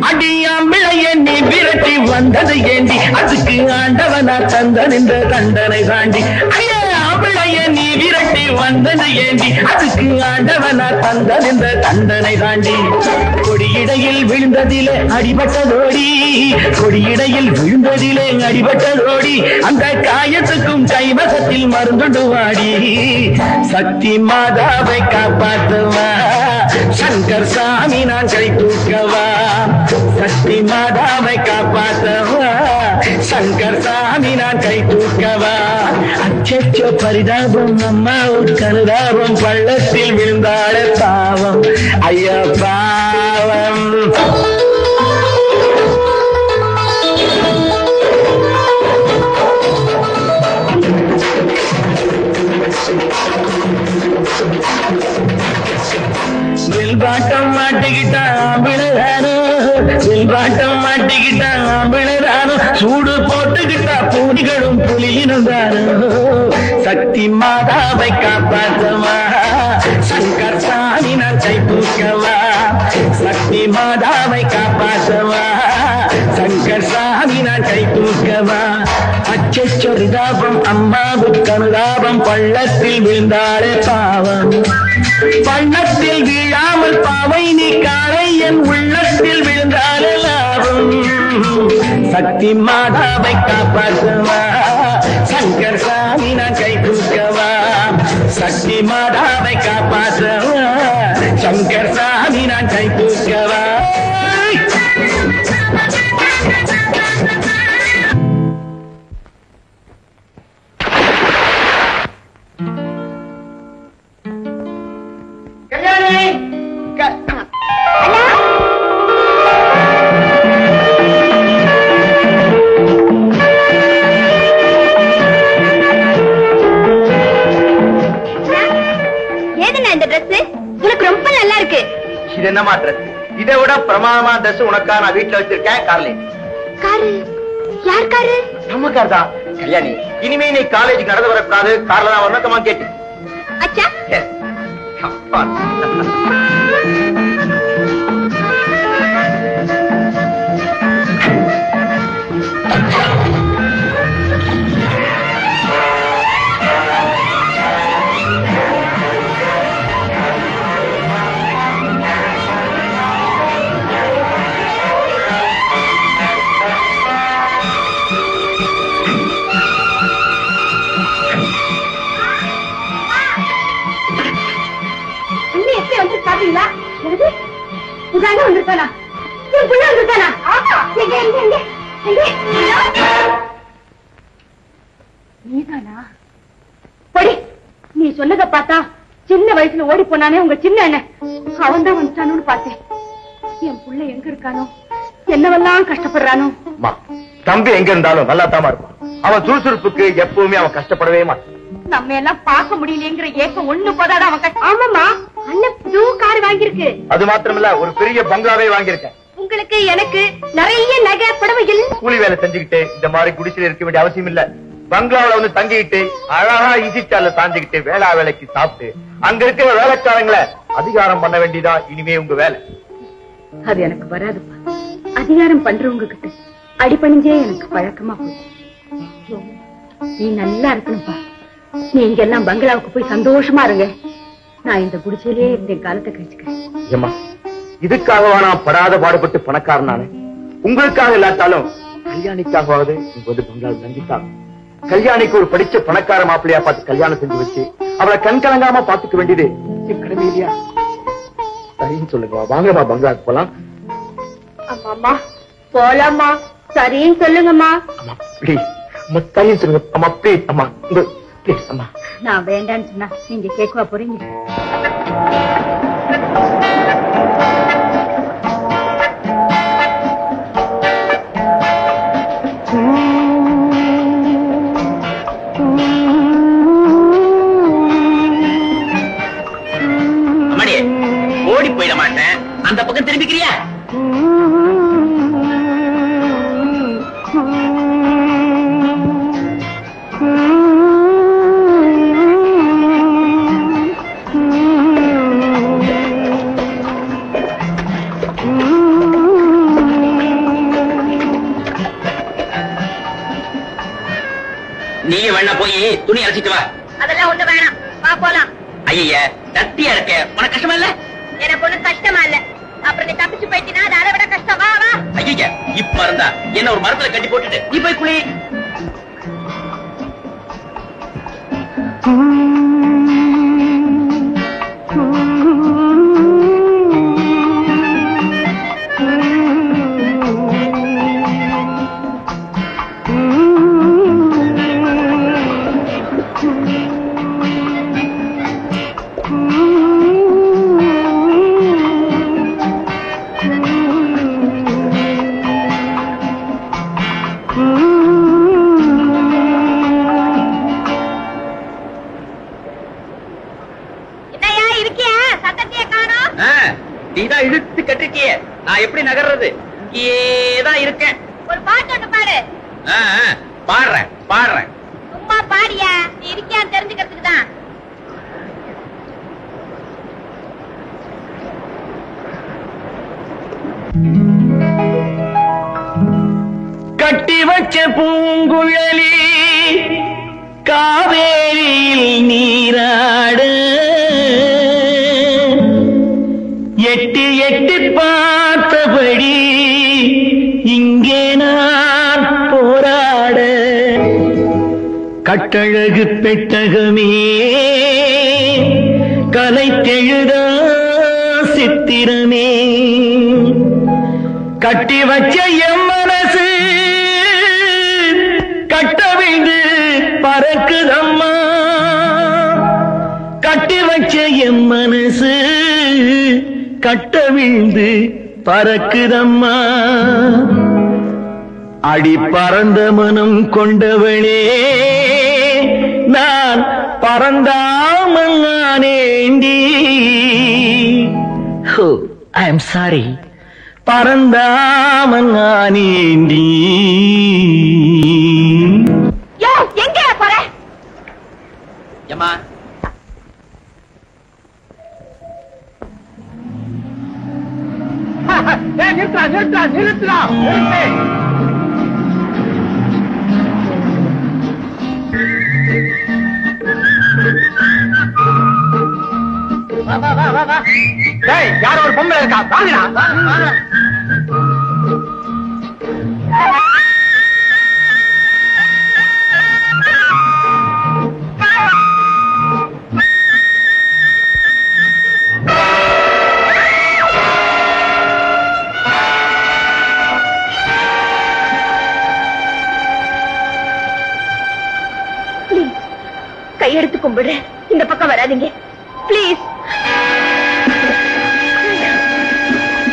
G: அடியாம்பிளைய நீ விரட்டி வந்தது ஏண்டி அதுக்கு ஆண்டவனா தந்தன் இந்த தண்டனை தாண்டி ஐயாம்பிளைய நீ விரட்டி வந்தது ஏண்டி அதுக்கு ஆண்டவனா தந்தன் இந்த தண்டனை தாண்டி கொடியிடையில் விழுந்ததிலே அடிபட்டதோடி கொடியிடையில் விழுந்ததிலே அடிபட்டதோடி அந்த காயத்துக்கும் கைவசத்தில் மருந்துண்டு வாடி சக்தி மாதாவை காப்பாற்றுவா சங்கர் சாமி நான் கை தூக்கவா சக்தி மாதாவை காப்பாற்றவா சங்கர் சாமி நான் கை தூக்கவா அச்சச்சோ பரிதாபம் அம்மாவுக்கு அனுதாபம் பள்ளத்தில் விழுந்தாள பாவம் ஐயா பாவம் வில்பாட்டம் மாட்டிக்கிட்டான் வில்பாட்டம் மாட்டிக்கிட்டான் சூடு போட்டுக்கிட்டா பூடிகளும் புலியினும் சக்தி மாதாவை காப்பாற்றவா சங்கர் சாமி நான் கை தூக்கவா சக்தி மாதாவை காப்பாற்றவா சங்கர் சாமி நான் கை தூக்கவா அச்சொரிதாபம் அம்மாவுக்கு அனுதாபம் பள்ளத்தில் விழுந்தாளே பாவம் பள்ளத்தில் வீழாமல் பாவை நீ காணை என் உள்ளத்தில் விழுந்தாலே லாபம் சக்தி மாதாவை காப்பாற்றவா சங்கர் சாமி நான் கை தூக்கவா சக்தி மாதாவை காப்பாற்றவா சங்கர் சாமி நான் கை தூக்கவா
A: இது என்னமா ட்ரெஸ்? இதை விட பிரமாதமா ட்ரெஸ் உனக்கா நான் வீட்டுல வச்சிருக்கேன். கார்ல
D: காரு யார் காரு?
A: நம்ம கார் தான். கல்யாணி, இனிமே நீ காலேஜுக்கு நடந்து வரக்கூடாது, கார்ல தான் வரணுமா கேட்டு.
D: அச்சா வந்திருக்கானா? நீதானா? நீ சொன்னதை பார்த்தா சின்ன வயசுல ஓடி போனானே உங்க சின்ன அண்ணன், அவன் தான் வந்துட்டானு பார்த்தேன். என் புள்ள எங்க இருக்கானோ, என்னவெல்லாம் கஷ்டப்படுறானோ.
A: தம்பி எங்க இருந்தாலும் நல்லா தாமா இருப்பான். அவன் சுறுசுறுப்புக்கு எப்பவுமே அவன் கஷ்டப்படவே மாட்டான்.
F: நம்ம எல்லாம் பார்க்க முடியலங்கிற ஏக்கம் ஒண்ணு போதாதான் அவன். ஆமாமா, அண்ணன் புது கார் வாங்கியிருக்கு.
A: அது மாத்திரமில்ல, ஒரு பெரிய பங்களாவே வாங்கியிருக்கேன்.
F: உங்களுக்கு எனக்கு நிறைய நகை புடவைகள்.
A: கூலி வேலை செஞ்சுக்கிட்டு இந்த மாதிரி குடிசையில இருக்க வேண்டிய அவசியம் இல்ல. பங்களாவில வந்து தங்கிக்கிட்டு அழகா ஈசிச்சால சாஞ்சுக்கிட்டு வேளா வேலைக்கு சாப்பிட்டு அங்க இருக்கிற வேலைக்காரங்களை அதிகாரம் பண்ண வேண்டியதா இனிமே உங்க வேலை.
F: அது எனக்கு வராதுப்பா. அதிகாரம் பண்றவங்க கிட்ட அடிபணிஞ்சே எனக்கு பழக்கமா போச்சு. நீ நல்லா இருக்கணும்ப்பா. நீங்க எல்லாம் பங்களாவுக்கு போய் சந்தோஷமா இருங்க. நான் இந்த குடிசையிலே இந்த காலத்தை கழிச்சுக்கிறேன்.
A: இதுக்காகவா நான் படாத பாடுபட்டு பணக்காரன் நானே? உங்களுக்காக இல்லாட்டாலும் கல்யாணிக்காகவாவது இங்க வந்து பங்களாவில் தங்கிட்டாங்க. கல்யாணிக்கு ஒரு படிச்ச பணக்கார மாப்பிள்ளையா பார்த்து கல்யாணம் செஞ்சு வச்சு அவளை கண்கலங்காம பாத்துக்க வேண்டியது என் கடமை இல்லையா? சரின்னு சொல்லுங்க, வாங்கம்மா பங்களாவுக்கு போலாம்.
F: அம்மா போலாமா சரின்னு சொல்லுங்கம்மா.
C: அம்மா ப்ளீஸ் அம்மா சரின்னு சொல்லுங்க அம்மா ப்ளீஸ் அம்மா ப்ளீஸ் அம்மா.
F: நான் வேண்டான்னு சொன்னா நீங்க கேட்கவா போறீங்க?
B: ஓடி போயிட மாட்டேன். அந்த பக்கம் திரும்பிக்கிறியா? நீங்க வேணா போய் துணி அரைச்சிட்டு வா.
F: அதெல்லாம் ஒண்ணு வேணாம், வா போலாம்.
B: ஐயா தட்டியா இருக்க, உனக்கு கஷ்டமா இல்ல?
F: எனக்கு ஒண்ணு கஷ்டமா இல்ல. அப்புறம் நீ தப்பிச்சு போயிட்டீனா அதை விட கஷ்டம். வா வா.
B: ஐயா இப்ப இருந்தா என்ன ஒரு மரத்துல கட்டி போட்டுட்டு நீ போய் குளி. நீதான் இழுத்து கட்டிருக்கிய, நான் எப்படி நகர்றது? இங்கேதான் இருக்கேன்.
F: ஒரு பாட்டு ஒண்ணு பாடு.
B: பாடுறேன் பாடுறேன்.
F: சும்மா பாடியா, நீ இருக்கியான்னு தெரிஞ்சுக்கிறதுக்கு தான்.
G: கட்டி வச்ச பூங்குழலி காவேரியில் நீராடு, எட்டி எட்டி பார்த்தபடி இங்கே நான் போராட, கட்டழகு பெட்டகமே கலைத்தெழுத சித்திரமே, கட்டி வச்ச எம் மனசு கட்டவிழ்ந்து பறக்குதம்மா, கட்டி வச்ச எம் மனசு கட்டவிழ்ந்து பறக்குதம்மா, அடி பறந்த மனம் கொண்டவளே நான் பறந்தாமேண்டி. ஓ ஐ எம் சாரி, பறந்தாமேண்டி.
F: எங்க போற?
B: ஏமா
A: நிறுத்தா நிறுத்தா நிறுத்தா நிறுத்து. யாரோ ஒரு பொம்பளை இருக்கா, வாங்கடா.
F: கையெடுத்து கும்பிடுறேன், இந்த பக்கம் வராதீங்க பிளீஸ்.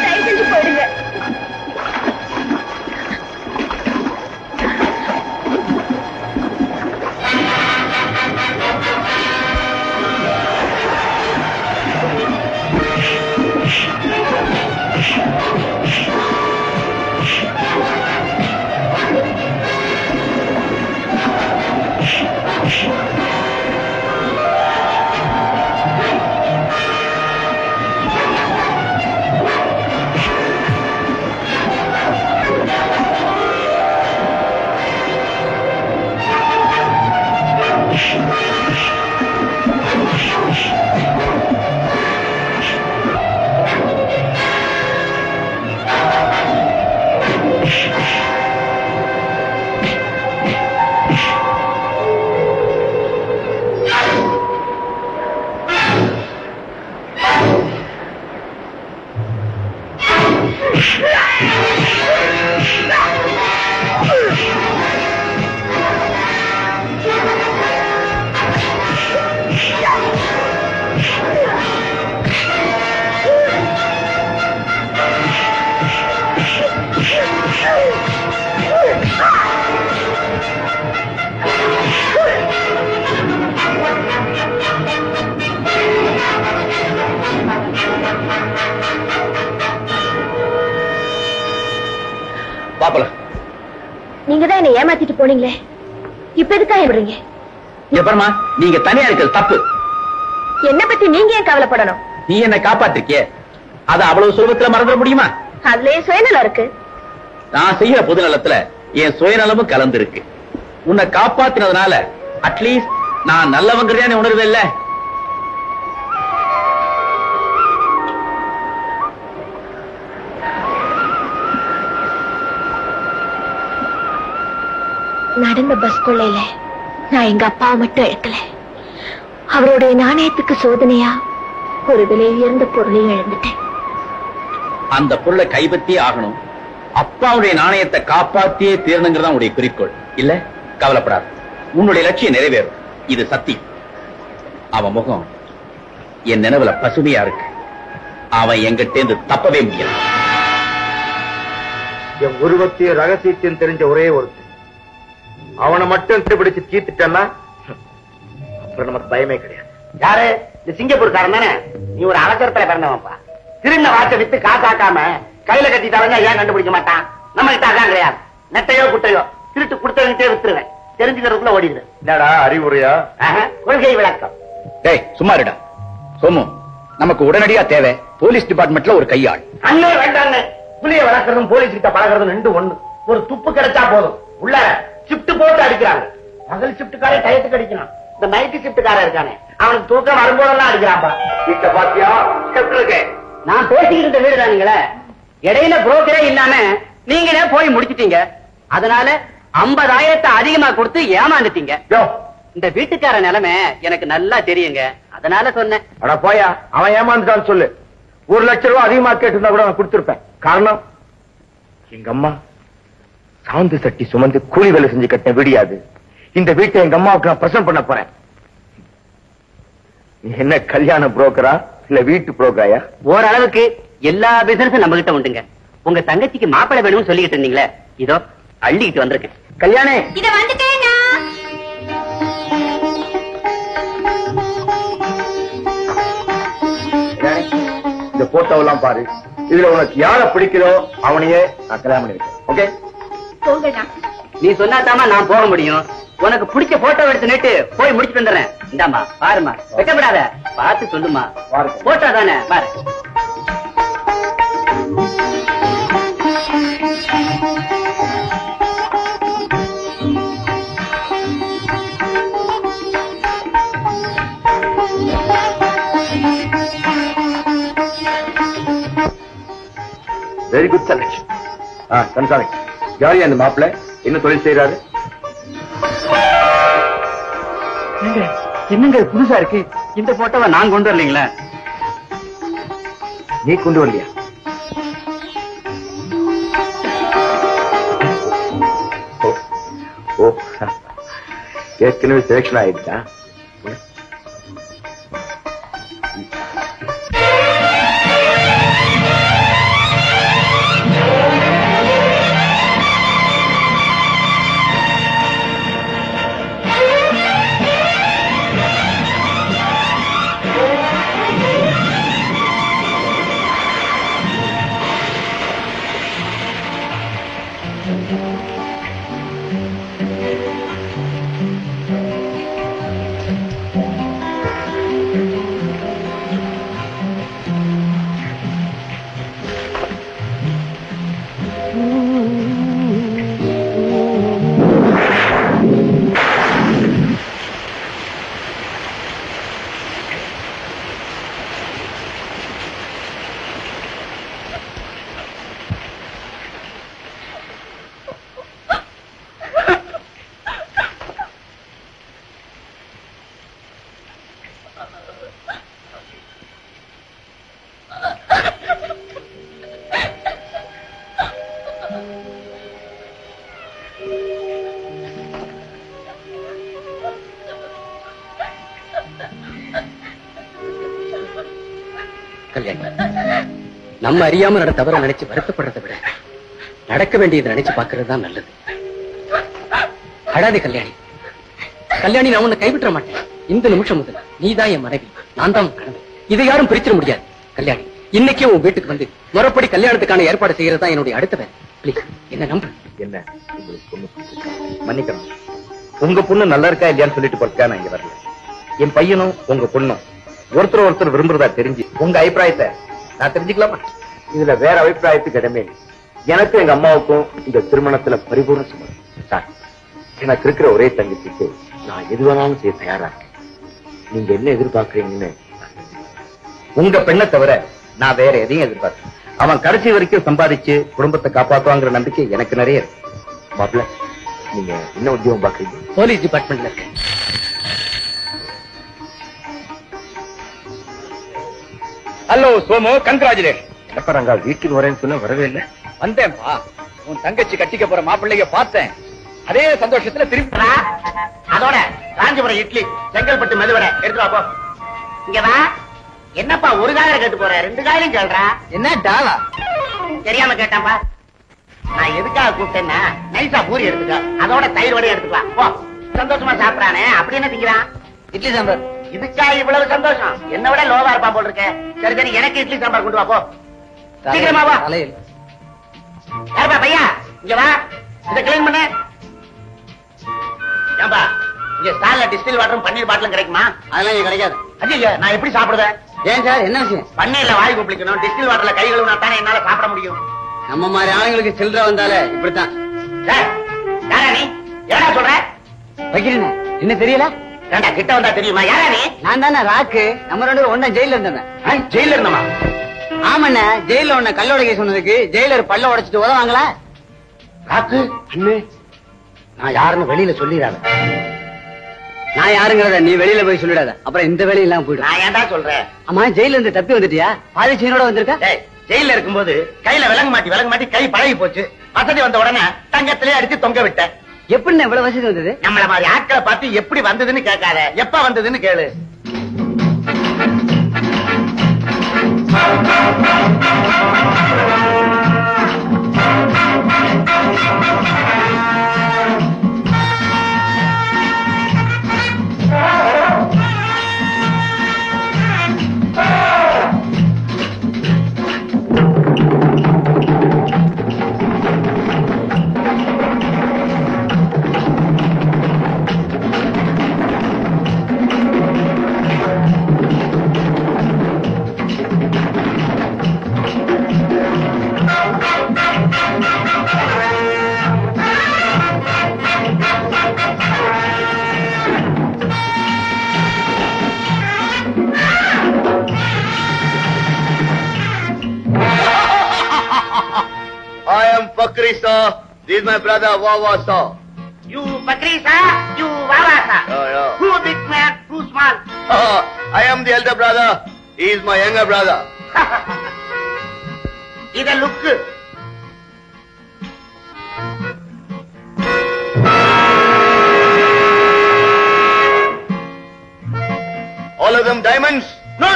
F: தயவு செஞ்சு போயிடுங்க.
A: பாப்பலாம்.
D: நீங்க தான் என்ன ஏமாத்திட்டு போனீங்களே, இப்ப எதுக்கா ஏற்படுறீங்க?
A: எப்பறமா நீங்க தனியா இருக்கிறது தப்பு.
D: என்ன பத்தி நீங்க ஏன் கவலைப்படணும்?
A: நீ என்ன காப்பாத்திருக்கிய, அத அவ்வளவு சுலபத்துல மறந்துட முடியுமா?
D: அதுலயே சுயநலம் இருக்கு.
A: நான் செய்யற பொது நலத்துல என் சுயநலமும் கலந்து இருக்கு. உன்னை காப்பாத்தினதுனால அட்லீஸ்ட் நான் நல்லவங்கிறதே உணர்வு இல்ல.
D: நடந்த பஸ் கொள்ளையில நான் எங்க அப்பாவை மட்டும் இழக்கல, அவருடைய நாணயத்துக்கு சோதனையா ஒரு விலை உயர்ந்த பொருளையும் இழந்துட்டேன்.
A: அந்த பொருளை கைப்பற்றியே ஆகணும். அப்பாவுடைய நாணயத்தை காப்பாத்தியே தீரணுங்கிறதா உடைய குறிக்கோள் இல்ல? கவலைப்படாது, உன்னுடைய லட்சியம் நிறைவேறும். இது சத்தியம். அவன் முகம் என் நினைவுல பசுமையா இருக்கு. அவன் எங்கிட்டேந்து தப்பவே முடியாது.
H: என் உருவத்தையும் ரகசியத்தையும் தெரிஞ்ச ஒரே ஒருத்தர், அவனை மட்டும் கண்டுபிடிச்சு தீர்த்துட்டா அப்புறம் நமக்கு பயமே கிடையாது.
B: யாரு? இந்த சிங்கப்பூர்காரன் தானே? நீ ஒரு அவசரத்துல பிறந்தவன்ப்பா. திருந்த வார்த்தை வித்து காக்காக்காம கையில கட்டிட்டாலும் ஏன் கண்டுபிடிக்க மாட்டான்? நம்ம கிட்ட அதான் கிடையாது. நெட்டையோ குட்டையோ திருட்டு கொடுத்தவங்கிட்டே வித்துருவேன். தெரிஞ்சுக்கிறதுக்குள்ள ஓடிடுது.
H: என்னடா அறிவுரையா?
B: கொள்கை விளக்கம்.
A: டேய் சும்மா இருடா. சோமு, நமக்கு உடனடியா தேவை போலீஸ் டிபார்ட்மெண்ட்ல ஒரு கையாள்.
B: அண்ணே வேண்டாங்க. புளிய வளர்க்கறதும் போலீஸ் கிட்ட பழகிறதும் ரெண்டு ஒண்ணு. ஒரு துப்பு கிடைச்சா போதும். உள்ள ஷிப்ட் போட்டு அடிக்கிறாங்க. பகல் ஷிப்டுக்காரே டயத்துக்கு அடிக்கிறான். இந்த நைட்டு ஷிப்டுக்காரன் இருக்கானே, அவனுக்கு தூக்கம் வரும்போதெல்லாம் அடிக்கிறான்பா.
H: வீட்டை பாத்தியா? இருக்கேன்.
B: நான் பேசிக்கிட்டு இருந்த வீடு தானுங்களே, இடையில புரோக்கரே இல்லாம நீங்களே போய் முடிச்சிட்டீங்க. அதனால 50,000 அதிகமா கொடுத்து ஏமாந்துட்டீங்க. இந்த வீட்டுக்கார நிலைமை எனக்கு நல்லா தெரியுங்க, அதனால சொன்னேன்.
H: அட போயா, அவன் ஏமாந்துட்டான்னு சொல்லு. 1 லட்சம் ரூபாய் அதிகமா கேட்டிருந்தா கூட நான் கொடுத்திருப்பேன். காரணம், எங்க அம்மா சாந்து சட்டி சுமந்து கூலி வேலை செஞ்சு கட்டின விடியாது. இந்த வீட்டை எங்க அம்மாவுக்கு நான் பிரசன்ட் பண்ண போறேன். நீ என்ன கல்யாண புரோக்கரா இல்ல வீட்டு புரோக்கராயா?
B: ஓரளவுக்கு எல்லா பிசினஸும் நம்ம கிட்ட உண்டுங்க. உங்க தங்கச்சிக்கு மாப்பிள்ளை வேணும்னு சொல்லிக்கிட்டு இருந்தீங்களே, இதோ அள்ளிக்கிட்டு வந்திருக்கேன். கல்யாணே,
D: இத வந்துட்டேனா?
H: இந்த போட்டோவெல்லாம் பாரு. இதுல உனக்கு யார பிடிக்கிறோ அவனையே நான் கல்யாணம் பண்ணி வைக்கிறேன். ஓகே?
D: போங்கடா.
B: நீ சொன்னாதாமா நான் போக முடியும். உனக்கு பிடிச்ச போட்டோ எடுத்து நேட்டு போய் முடிச்சுட்டு வந்துடுறேன். இந்தாமா பாருமா, வெட்டப்படாத, பார்த்து சொல்லுமா. போட்டோ தானே பாரு.
H: Very good selection. கன்சாமி, யாரையா அந்த மாப்பிள்ள? என்ன தொழில் செய்யறாரு?
B: என்னங்க புதுசா இருக்கு? இந்த போட்டோவை நான் கொண்டு வரலீங்களா?
H: நீ கொண்டு வரலையா? ஓ, ஏற்கனவே செலக்ஷன் ஆயிடுச்சா?
I: கல்யாணி, நம்ம அறியாம நட தவற நினைச்சு வருத்தப்படுறதை விட நடக்க வேண்டியதை நினைச்சு பாக்குறது தான் நல்லது. அழாதே கல்யாணி. கல்யாணி, நான் உன்னை கைவிட்ட மாட்டேன். இந்த நிமிஷம் முதல் நீதான் என் மனைவி, நான் தான் உன் கணவன். இதை யாரும் பிரிச்சிட முடியாது. கல்யாணி, இன்னைக்கே உன் வீட்டுக்கு வந்து முறைப்படி கல்யாணத்துக்கான ஏற்பாடு செய்யறதா என்னுடைய அடுத்த வேலை. பிளீஸ் என்ன நம்பு.
H: என்ன உங்களுக்கு பொண்ணு மன்னிக்கணும். உங்க பொண்ணு நல்லா இருக்கா இல்லையான்னு சொல்லிட்டு போறதுக்கா நான் இங்க வரல. என் பையனும் உங்க பொண்ணும் ஒருத்தர் விரும்புறதா தெரிஞ்சு உங்க அபிப்பிராயத்தை நான் தெரிஞ்சுக்கலாமா? இதுல வேற அபிப்பிராயத்துக்கு இடமே இல்லை. எனக்கும் எங்க அம்மாவுக்கும் இந்த திருமணத்துல பரிபூர்ண சம்மதம். சார், எனக்கு இருக்கிற ஒரே தங்கச்சிக்கு நான் எது வேணாலும் செய்ய தயாரா இருக்கேன். நீங்க என்ன எதிர்பார்க்கறீங்கன்னு உங்க பெண்ணை தவிர நான் வேற எதையும் எதிர்பார்க்கிறேன். அவன் கடைசி வரைக்கும் சம்பாதிச்சு குடும்பத்தை காப்பாத்துவாங்கிற நம்பிக்கை எனக்கு நிறைய இருக்கு. மாப்பிள்ள, நீங்க என்ன உத்தியோகம் பாக்குறீங்க?
I: போலீஸ் டிபார்ட்மெண்ட்ல இருக்கேன்.
A: Hello Somu, congratulation.
H: எப்ப நாங்க வீட்டுக்கு வரேன்னு சொன்ன வரவே இல்லை.
A: வந்தேன்பா. உன் தங்கச்சி கட்டிக்க போற மாப்பிள்ளைய பார்த்தேன். அதே சந்தோஷத்துல திருப்பி
B: அதோட காஞ்சிபுரம் இட்லி, செங்கல்பட்டு மெதுவடை எடுத்து வா. இங்கவா. என்னப்பா ஒரு காயில கேட்டு போற, 2 காயிலும் கேள்றா.
I: என்ன டாலா?
B: தெரியாம கேட்டாப்பா. நான் எதுக்காக கூப்பிட்டேன்னா நைசா பூரி எடுத்துக்க, அதோட தயிர் வடை எடுத்துக்கலாம். போ. சந்தோஷமா சாப்பிடறானே, அப்படி என்ன திங்கிறான்?
I: இட்லி சாம்பார்.
B: இதுக்கா இவ்வளவு சந்தோஷம்? என்ன விட லோவா இருப்பான் போல் இருக்க. சரி சரி, எனக்கு இட்லி சாம்பார் கொண்டு வா. போ சீக்கிரமா வா. யாருப்பா பையா? இங்க வா, இதை கிளீன் பண்ண. ஏன்பா, இங்க ஸ்டால்ல டிஸ்டில் வாட்டரும் பன்னீர் பாட்டிலும் கிடைக்குமா?
I: அதெல்லாம் இங்க கிடைக்காது.
B: ஐயா, நான் எப்படி சாப்பிடுவேன்?
I: ஏன் சார், என்ன விஷயம்?
B: பன்னீர்ல வாய் குப்பிக்கணும், டிஸ்டில் வாட்டர்ல கை கழுவினா தானே என்னால சாப்பிட முடியும்.
I: நம்ம மாதிரி ஆளுங்களுக்கு சில்லற வந்தாலே இப்படித்தான்.
B: யாரா நீ? யாரா சொல்ற?
I: வைக்கிறேன், என்ன தெரியல?
B: ஏண்டா கிட்ட வந்தா தெரியுமா? யாரா நீ?
I: நான் தானே ராக்கு. நம்ம 2 பேரும் ஒண்ணா ஜெயில இருந்தவன்.
B: ஜெயில இருந்தமா?
I: ஆமாண்ண, ஜெயில ஒண்ணு கல்லோட கேஸ் சொன்னதுக்கு ஜெயிலர் பல்ல உடைச்சிட்டு உதவாங்களா?
B: ராக்கு அண்ணே, நான் யாருன்னு வெளியில சொல்லிடாத.
I: நான் யாருங்கிறத நீ வெளியில போய் சொல்லிடாத, அப்புறம் இந்த வேலையெல்லாம் போயிடும்.
B: நான் ஏன்டா சொல்றேன்?
I: ஆமா, ஜெயில இருந்து தப்பி வந்துட்டியா? பாதி சீனோட வந்திருக்கா?
B: ஜெயில இருக்கும்போது கையில விலங்கு மாட்டி கை பழகி போச்சு. வசதி வந்த உடனே தங்கத்திலே அடிச்சு தொங்க விட்டேன்.
I: எப்படி இவ்வளவு வசதி வந்தது?
B: நம்மள மாதிரி ஆட்களை பார்த்து எப்படி வந்ததுன்னு கேட்காத, எப்ப வந்ததுன்னு கேளு.
H: Bakri sir, this is my brother Wawa sir.
B: You Bakri sir, you Wawa sir.
H: Yeah.
B: Who big man, who small?
H: I am the elder brother. He is my younger brother.
B: இத look.
H: All of them diamonds?
B: No.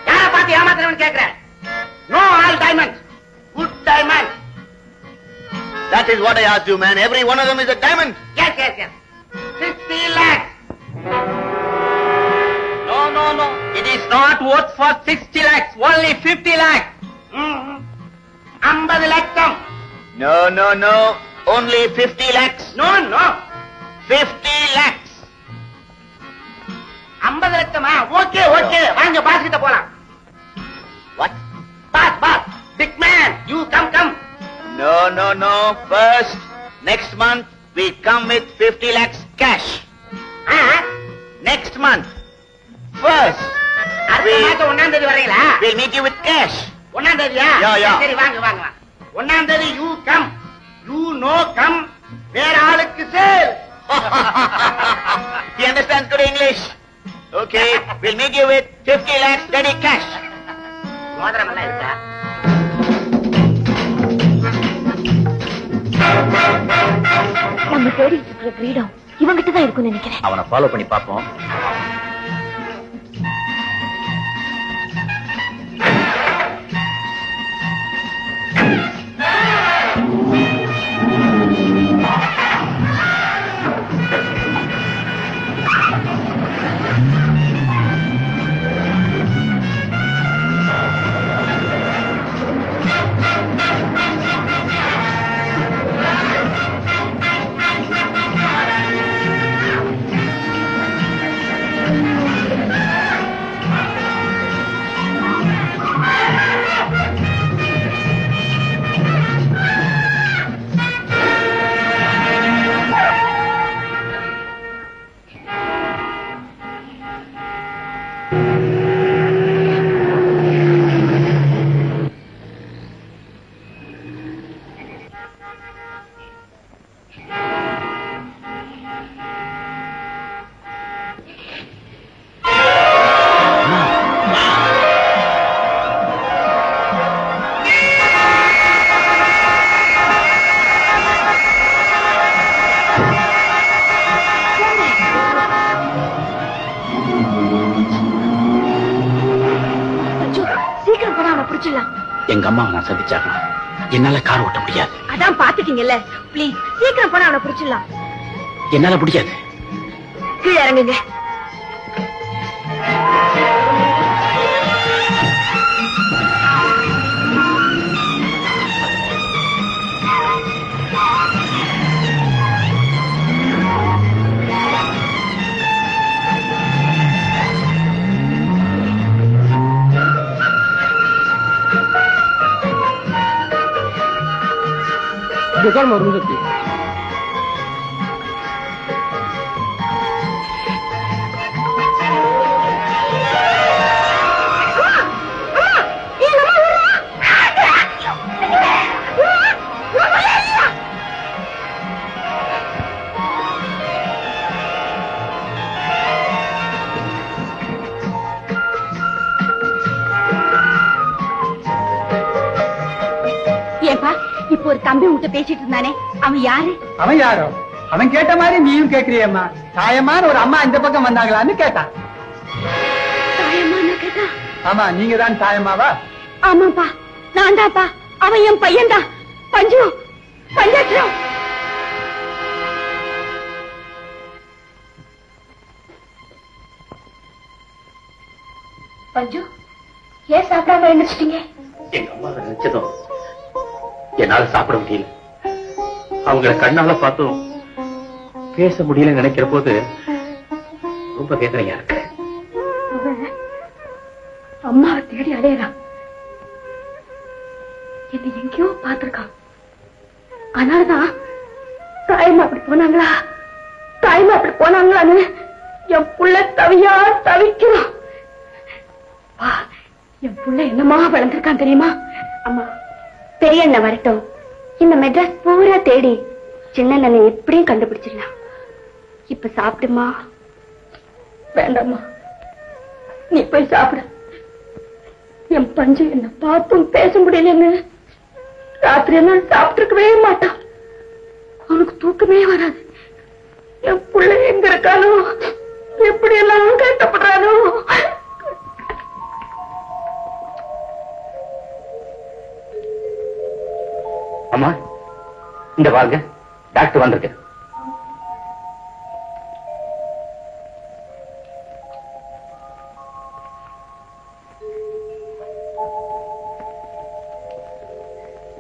B: யார பார்த்து ஏமாத்துறவன்னு கேக்குற? No, all diamonds. Good diamond.
H: That is what I asked you, man. Every one of them is a diamond.
B: Yes. 60 lakhs.
C: No. It is not worth for 60 lakhs. Only 50 lakhs.
B: 50 லட்சம்.
H: No. Only 50 lakhs.
B: No.
H: 50 lakhs.
B: 50 லட்சமா? ஓகே. வாங்க பாஸ் கிட்ட போலாம்.
H: What?
B: Boss. Big man, you come.
H: No. First, next month, we come with 50 lakhs cash. Next month. First,
B: அடுத்த மாசம் 1ஆம் தேதி வரீங்களா?
H: we'll meet you with cash.
B: 1ஆம் தேதியா?
H: Yeah.
B: சரி வாங்க. 1ஆம் தேதி you come. You no come. வேற ஆளுக்கு sale.
H: He understands good English. Okay, we'll meet you with 50 lakhs ready cash.
B: மோதிரம் எல்லாம் இருக்கா?
D: நம்ம தேடிட்டு இருக்கிற கிரீடம் இவங்கிட்ட தான் இருக்கும்னு நினைக்கிறேன்.
A: அவனை ஃபாலோ பண்ணி பார்ப்போம்.
F: புடிச்சிடலாம்.
C: எங்க அம்மாவை நான் சந்திச்சாங்களா என்னால கார் ஓட்ட முடியாது.
F: அதான் பாத்துட்டீங்கல்ல, ப்ளீஸ் சீக்கிரம் போனா அவனை புடிச்சிடலாம்.
C: என்னால முடியாது.
F: கீழே இறங்குங்க.
I: ஒரு நிமிஷம்.
F: ஏப்பா, இப்போ ஒரு தம்பி உன்கிட்ட பேசிட்டு இருந்தானே, அவன் யாரு?
J: அவன் யாரோ? அவன் கேட்ட மாதிரி நீயும் கேக்குறியம்மா. தாயமான ஒரு அம்மா இந்த பக்கம் வந்தாங்களான்னு கேட்டான்.
F: தாயம்மா கேட்டா?
J: ஆமா, நீங்க தான் தாயம்மாவா?
F: ஆமாப்பா, நான் தான்ப்பா. அவன் என் பையன் தான். பஞ்சு, பஞ்சாட்சரம். பஞ்சு, ஏன் சாப்பிடாம எழுந்திரிச்சிட்டீங்க?
C: எங்க அம்மா நினைச்சதும் என்னால சாப்பிட முடியல. அவங்கள கண்ணால பார்த்தோம் பேச முடியல நினைக்கிற போது ரொம்ப வேதனையா இருக்கு.
F: அம்மாவை தேடி அலையறான். என்னை எங்கேயோ பார்த்திருக்கான். அதனாலதான் தாயம்மா அப்படி போனாங்களா, தாயம்மா அப்படி போனாங்களான்னு என் புள்ள தவியா தவிக்கிறான். என் புள்ள என்னமா வளர்ந்திருக்கான் தெரியுமா? அம்மா, பெரிய அண்ணன் வரட்டும், இந்த மெட்ராஸ் பூரா தேடி சின்ன அண்ணனை எப்படியும் கண்டுபிடிச்சிடலாம். இப்ப சாப்பிடுமா? வேண்டாமா, நீ போய் சாப்பிடு. என் பஞ்சு என்ன பார்த்தும் பேச முடியலன்னு ராத்திரி எல்லாம் சாப்பிட்டுருக்கவே மாட்டான். அவனுக்கு தூக்கமே வராது. என் பிள்ளை எங்க இருக்கானோ, எப்படி எல்லாம் கஷ்டப்படுறானோ.
C: அம்மா, இந்த பாருங்க, டாக்டர் வந்திருக்கு.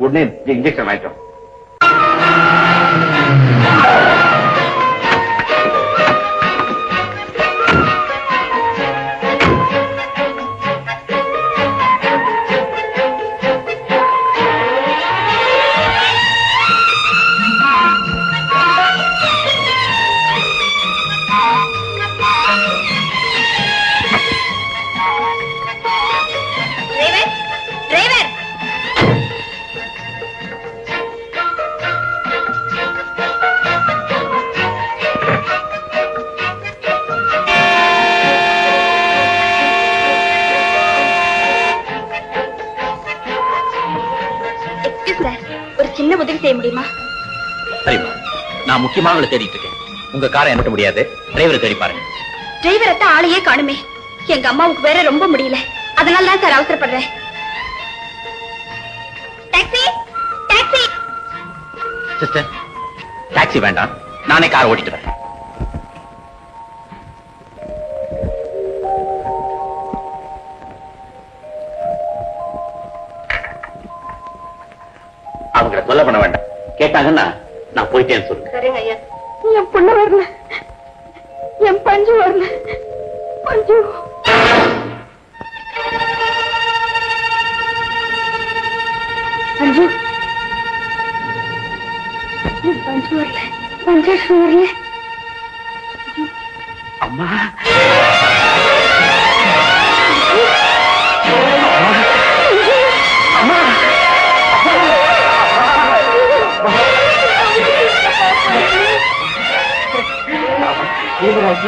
H: உடனே இன்ஜெக்ஷன் வாங்கிட்டோம்.
F: ஒரு சின்ன உதவி செய்ய முடியுமா?
C: சரிம்மா, நான் முக்கியமானவங்களை தேடிட்டு இருக்கேன். உங்க காரை என்கிட்ட முடியாது, டிரைவரை தேடி பாருங்க.
F: டிரைவரத்தை ஆளையே காணுமே. எங்க அம்மாவுக்கு வேற ரொம்ப முடியல, அதனால தான் சார் அவசரப்படுறேன். Taxi, taxi.
C: சிஸ்டர், டாக்ஸி வேண்டாம், நானே கார் ஓட்டிட்டு வரேன். அவங்களை சொல்ல பண்ண வேண்டாம், கேட்டாங்கன்னா நான் போயிட்டேன்னு சொல்லுங்க.
F: சரிங்க ஐயா. என் பொண்ணு வரல, என் பஞ்சு வரல. பஞ்சு, பஞ்சு, என் பஞ்சு வரல, பஞ்சாட்சரம் வரல.
C: அம்மா, அம்மா,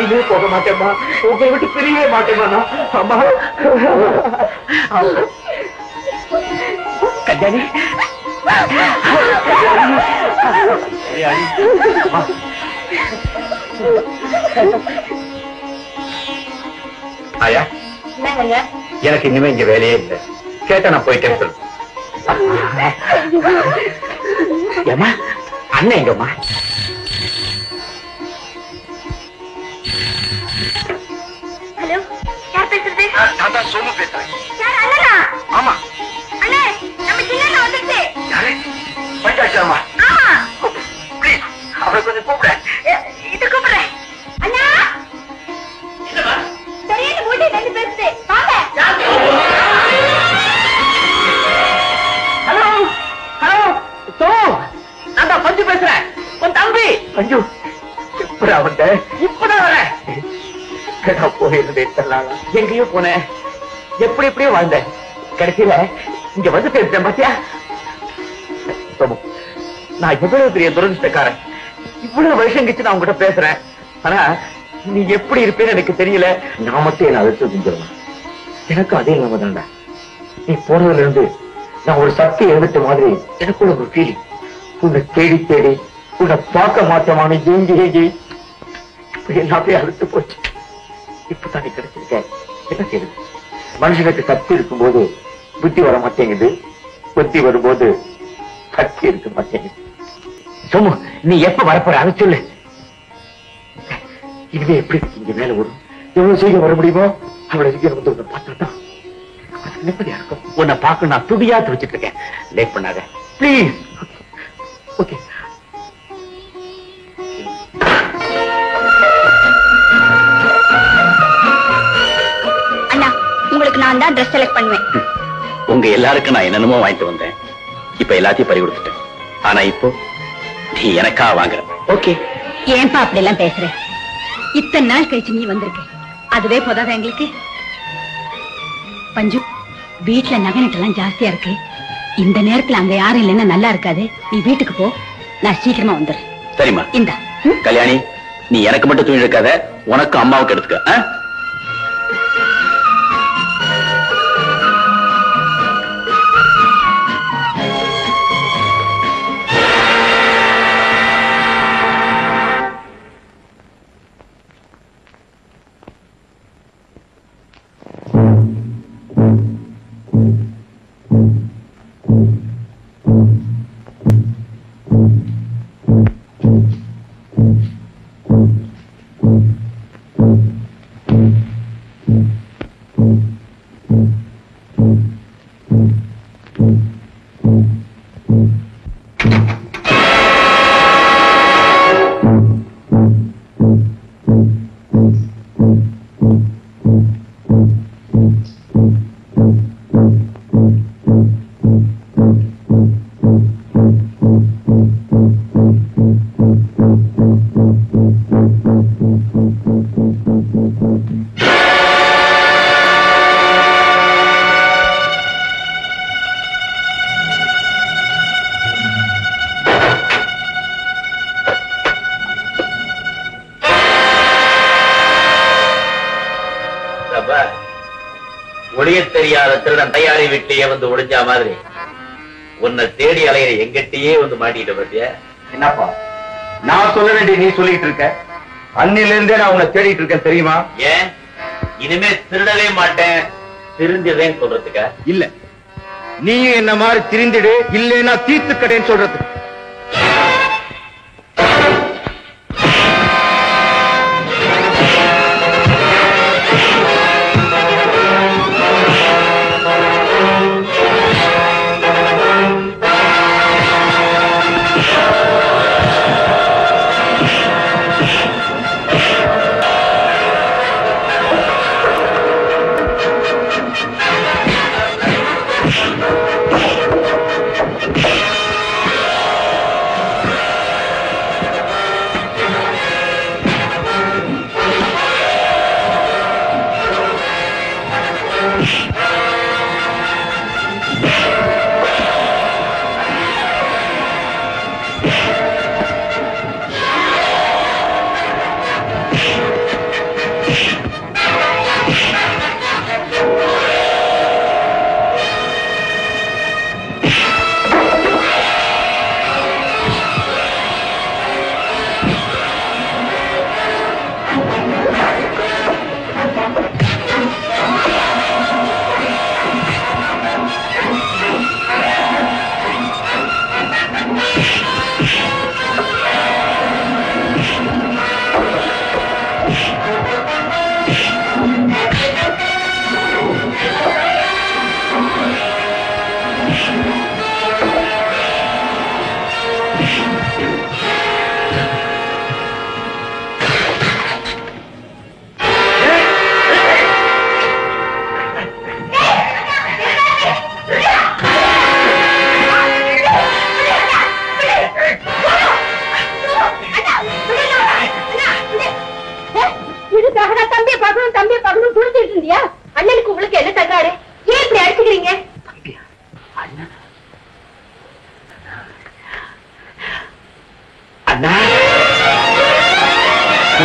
H: நீ போக மாட்டேம்மா, உங்களை விட்டு பிரியவே மாட்டேமா. அம்மா,
C: கல்யாணி,
H: ஆயா, எனக்கு இனிமே இங்க வேலையே இல்லை.
C: கேட்ட நான் போயிட்டேன் சொல்லு. ஏமா அண்ணன் எங்கம்மா?
D: ஹலோ, யார் பேசுறது?
A: நான் தான் சோமு பேசுறேன்.
D: யார்? அண்ணனா?
A: ஆமா.
D: அண்ணே, நம்ம சின்ன வந்துச்சு.
A: யாரு? பஞ்சாட்சரமா?
D: ஆமா.
A: ப்ளீஸ் அவரை கொஞ்சம் கூப்பிட.
D: இது கூப்பிடுறேன். அண்ணா, சரியான மூட்டை ரெண்டு பேசுது. வாங்க.
B: ஹலோ ஹலோ சோ, நான் தான் பஞ்சு பேசுறேன். உன் தம்பி
A: பஞ்சு எப்படா வந்த?
B: இப்பதான் வரேன்.
A: போயிருந்தேன்.
B: எங்கேயோ போனேன், எப்படி எப்படியோ வாழ்ந்தேன். கடைசியில இங்க வந்து பேசுறேன் பாத்தியா?
A: சோமு, நான் எவ்வளவு பெரிய துரதிருஷ்டக்காரன். இவ்வளவு வருஷம் கழிச்சு நான் உங்ககிட்ட பேசுறேன். ஆனா நீ எப்படி இருப்பேன்னு எனக்கு தெரியல. நான் மட்டும் என்ன அதிர்ச்சி செஞ்சிருவேன். எனக்கு அதே நிலைமை தான்டா. நீ போனதுல இருந்து நான் ஒரு சக்தி எழுதிட்ட மாதிரி எனக்குள்ள ஒரு ஃபீலிங். உன்னை தேடி தேடி உன்னை பார்க்க மாட்டேமான ஏங்கி ஏங்கி இப்படி எல்லாத்தையும் அழுத்து போச்சு. இப்பதான் நீ கிடைச்சிருக்க. என்ன செய்யுது? மனுஷனுக்கு சக்தி இருக்கும்போது புத்தி வர மாட்டேங்குது, புத்தி வரும்போது சக்தி இருக்க மாட்டேங்குது.
B: சோமு, நீ எப்ப வரப்போற அதை சொல்லு.
A: இதுவே எப்படி இருக்கு? இங்க மேல வரும் எவ்வளவு சீக்கிரம் வர முடியுமோ அவ்வளவு சீக்கிரம் வந்து உன்னை பார்த்தா நிம்மதியா இருக்கும்.
B: உன்னை பார்க்க நான் துடியா துடிச்சிட்டு இருக்கேன். லேட் பண்ணாத
A: பிளீஸ். ஓகே.
D: அண்ணா, உங்களுக்கு நான் தான் ட்ரெஸ் செலக்ட் பண்ணுவேன்.
C: உங்க எல்லாருக்கும் நான் என்னென்னமோ வாங்கிட்டு வந்தேன். இப்ப எல்லாத்தையும் பறி கொடுத்துட்டேன். ஆனா இப்போ நீ எனக்கா வாங்குற.
F: ஓகே. ஏன்பா அப்படி எல்லாம் பேசுற? இத்தனை நாள் கழிச்சு நீ வந்திருக்க, அதுவே போதாத எங்களுக்கு? பஞ்சு, வீட்டுல நகை நட்டெல்லாம் ஜாஸ்தியா இருக்கு. இந்த நேரத்துல அங்க யாரும் இல்லைன்னா நல்லா இருக்காது. நீ வீட்டுக்கு போ, நான் சீக்கிரமா வந்துடுறேன்.
C: சரிம்மா.
F: இந்தா.
C: கல்யாணி, நீ எனக்கு மட்டும் துணி எடுக்காத, உனக்கு அம்மாவுக்கு எடுத்துக்க. ஒளிய தெரியாத திருடன் தயாரி வீட்டிலேயே வந்து ஒளிஞ்சா மாதிரி உன்னை தேடி அலையிற எங்கிட்டயே வந்து மாட்டிக்கிட்ட பத்தியா?
A: என்னப்பா நான் சொல்ல வேண்டிய நீ சொல்லிட்டு இருக்க? அன்னில இருந்தே நான் உன்னை தேடிட்டு இருக்கேன் தெரியுமா?
C: ஏன் இனிமே திருடவே மாட்டேன், திருந்திடுறேன்னு சொல்றதுக்கா?
A: இல்ல, நீ என்ன மாதிரி திருந்திடு, இல்லைன்னா தீர்த்துக்கடேன்னு சொல்றது.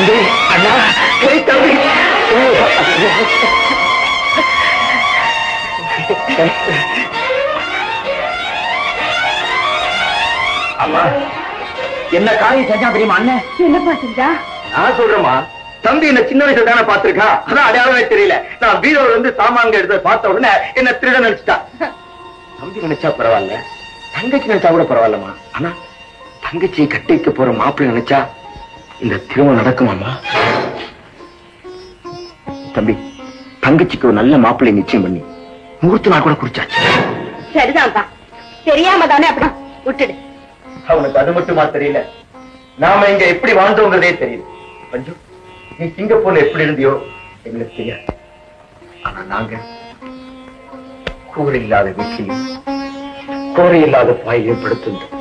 H: தம்பி அண்ணா தம்பி அம்மா என்ன காரியம் செஞ்சா தெரியுமா அண்ணன்?
F: என்னப்பா செஞ்சா?
H: நான் சொல்றேம்மா, தம்பி என்ன சின்ன வயசுல தானே பாத்துருக்கா, அதான் அடையாளமே தெரியல. நான் பீரோல இருந்து சாமான்கள் எடுத்து பார்த்த உடனே என்ன திருட நினைச்சிட்டா. தம்பி நினைச்சா பரவாயில்ல, தங்கச்சி நினைச்சா கூட பரவாயில்லம்மா. ஆனா தங்கச்சியை கட்டிக்க போற மாப்பிள்ளை நினைச்சா இந்த திருமணம் நடக்குமாமா? தம்பி, தங்கச்சிக்கு ஒரு நல்ல மாப்பிள்ளை நிச்சயம் பண்ணி முகூர்த்த நாள் கூட குறிச்சாச்சு.
F: சரிதான்ப்பா, தெரியாம தானே அப்படி விட்டுடு.
H: அவனுக்கு அது மட்டுமா தெரியல, நாம இங்க எப்படி வாழ்ந்தோங்கிறதே தெரியுது. மஞ்சு, நீ சிங்கப்பூர்ல எப்படி இருந்தியோ எங்களுக்கு தெரியாது. ஆனா நாங்க கூரை இல்லாத வீட்லையும் கோரை இல்லாத பாயிலையும் படுத்திருந்தோம்.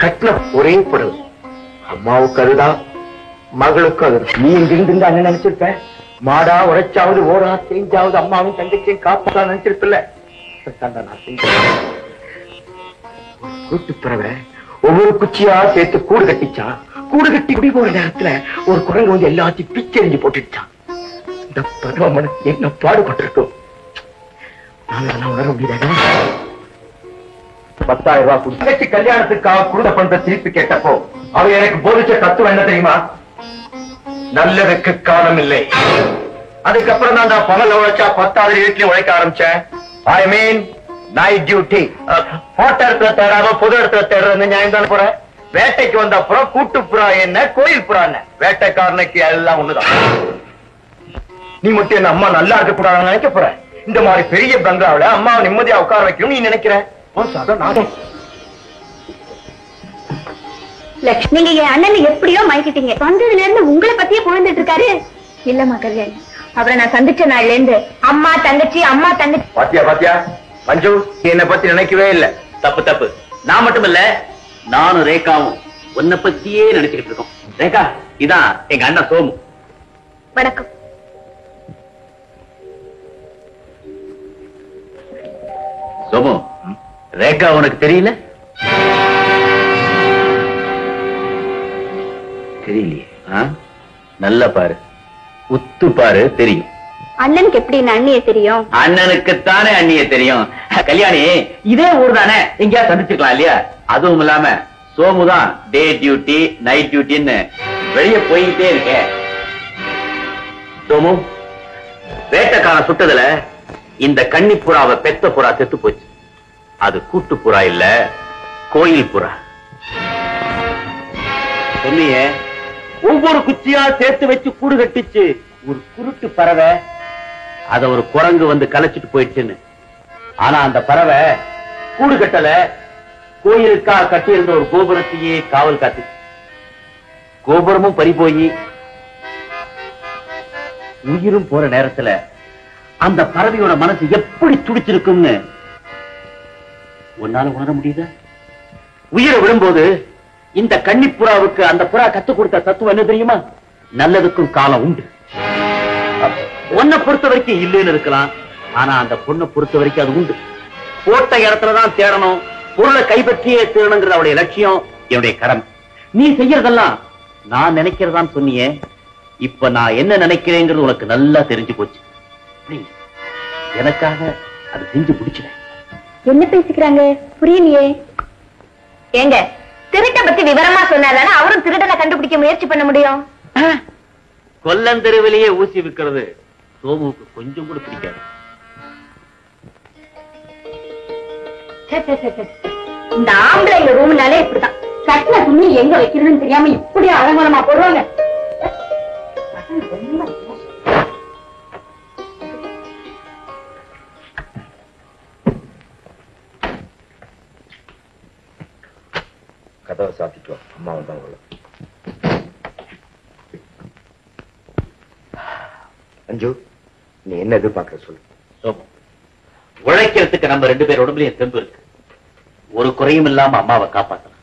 H: கட்டின ஒரே புடவை, அம்மாவுக்கு அதுதான், மகளுக்கு அது. நீ இங்கிருந்து அண்ணன் நினைச்சிருப்ப, மாடா உரைச்சாவது ஓரா தேஞ்சாவது அம்மாவும் தங்கச்சியும் காப்பாதான் நினைச்சிருப்பில்ல. நான் செஞ்சேன். கூட்டு பறவை ஒவ்வொரு குச்சியா சேர்த்து கூடு கட்டிச்சான். கூடு கட்டி குடி போற நேரத்துல ஒரு குரங்கு வந்து எல்லாத்தையும் பிச்செறிஞ்சு போட்டுடுச்சான். இந்த பறவை மனசு என்ன பாடுபட்டிருக்கும் நான் உணர முடியாது. 10,000 ரூபாய் தங்கச்சி கல்யாணத்துக்காக குருட பண்ற திருப்பி கேட்டப்போ அவ எனக்கு போதிச்ச தத்துவம் என்ன தெரியுமா? நல்லதுக்கு காலம் இல்லை. அதுக்கப்புறம் தான் நான் பகல் உழைச்சா 10வது வீட்லயும் உழைக்க ஆரம்பிச்சேன். ஐ மீன் நைட் டியூட்டி. போட்ட இடத்துல தேடாம பொது இடத்துல தேடுறது நியாயம் தானே போற. வேட்டைக்கு வந்த அப்புறம் கூட்டு புறா என்ன கோயில் புறா என்ன, வேட்டைக்காரனுக்கு எல்லாம் ஒண்ணுதான். நீ மட்டும் என்ன அம்மா நல்லா இருக்க கூடாதுன்னு நினைக்க போற? இந்த மாதிரி பெரிய பங்களாவில அம்மாவை நிம்மதியா உட்கார வைக்கணும் நீ நினைக்கிற?
F: நீங்க என் அண்ணனை எப்படியோ மயக்கிட்டீங்க. வந்ததுல இருந்து உங்களை பத்தியே புகழ்ந்துட்டு இருக்காரு. இல்லம்மா கல்யாணி, அவரை நான் சந்திச்ச நாள்ல இருந்து அம்மா தங்கச்சி அம்மா தங்கச்சி.
H: பாத்தியா பாத்தியா மஞ்சு, என்னை பத்தி நினைக்கவே இல்ல.
C: தப்பு தப்பு. நான் மட்டும் இல்ல, நானும் ரேகாவும் உன்னை பத்தியே நினைச்சுக்கிட்டு இருக்கோம். ரேகா, இதான் எங்க அண்ணன் சோமு.
F: வணக்கம்.
C: சோமு, ரேகா உனக்கு தெரியல?
H: தெரியலையே.
C: நல்லா பாரு, உத்து பாரு, தெரியும்.
F: அண்ணனுக்கு எப்படி அண்ணிய தெரியும்?
C: அண்ணனுக்குத்தானே அண்ணிய தெரியும். கல்யாணி, இதே ஊர் தானே, எங்கேயா சந்திச்சுக்கலாம் இல்லையா? அதுவும் இல்லாம சோமுதான் டே டியூட்டி நைட் டியூட்டின்னு வெளியே போயிட்டே இருக்க. சோமு, வேட்டைக்காரன் சுட்டதுல இந்த கன்னி புறாவை பெத்த புறா செத்து போச்சு. அது கூட்டு புறா இல்ல, கோயில் புறா. சொன்னியே, ஒவ்வொரு குச்சியா சேர்த்து வச்சு கூடு கட்டிச்சு ஒரு குருட்டு பறவை. அத ஒரு குரங்கு வந்து கலைச்சிட்டு போயிடுச்சுன்னு. ஆனா அந்த பறவை கூடு கட்டல, கோயிலுக்காக கட்டியிருந்த ஒரு கோபுரத்தையே காவல் காத்து. கோபுரமும் பறி போய் உயிரும் போற நேரத்துல அந்த பறவையோட மனசு எப்படி துடிச்சிருக்கும்னு உன்னால உணர முடியுதா? உயிரை விடும்போது இந்த கன்னிப்புறாவுக்கு அந்த புறா கத்துக் கொடுத்த தத்துவம் என்ன தெரியுமா? நல்லதுக்கும் காலம் உண்டு. உன்னை பொறுத்த வரைக்கும் இல்லைன்னு இருக்கலாம், ஆனா அந்த பொண்ணை பொறுத்த வரைக்கும் அது உண்டு. போட்ட இடத்துலதான் தேடணும், பொருளை கைப்பற்றியே தேடணுங்கிறது அவளுடைய லட்சியம், என்னுடைய கடமை. நீ செய்யறதெல்லாம் நான் நினைக்கிறதான் சொன்னியே. இப்ப நான் என்ன நினைக்கிறேங்கிறது உனக்கு நல்லா தெரிஞ்சு போச்சு. எனக்காக அது செஞ்சு பிடிச்சிட.
F: என்ன பேசிக்கிறாங்க புரியலையே. ஏங்க, திருட்ட பத்தி விவரமா சொன்னாதானே அவரும் திருடனை கண்டுபிடிக்க முயற்சி பண்ண முடியும்.
C: கொல்லந்தெருவிலேயே ஊசி விற்கிறது சோமுவுக்கு கொஞ்சம் கூட பிடிக்காது.
F: இந்த ஆம்பளைங்க ரூம்னாலே இப்படிதான், கட்டின துணி எங்க வைக்கிறதுன்னு தெரியாம இப்படி அலங்கோலமா போடுவாங்க.
H: கதவை சாத்திட்டு அம்மா வந்தாங்க. அஞ்சு, நீ என்ன எதிர்பார்க்கிற சொல்லு.
C: சோமு, உழைக்கிறதுக்கு நம்ம 2 பேர் உடம்புலயும் தெம்பு இருக்கு. ஒரு குறையும் இல்லாம அம்மாவை காப்பாற்றலாம்.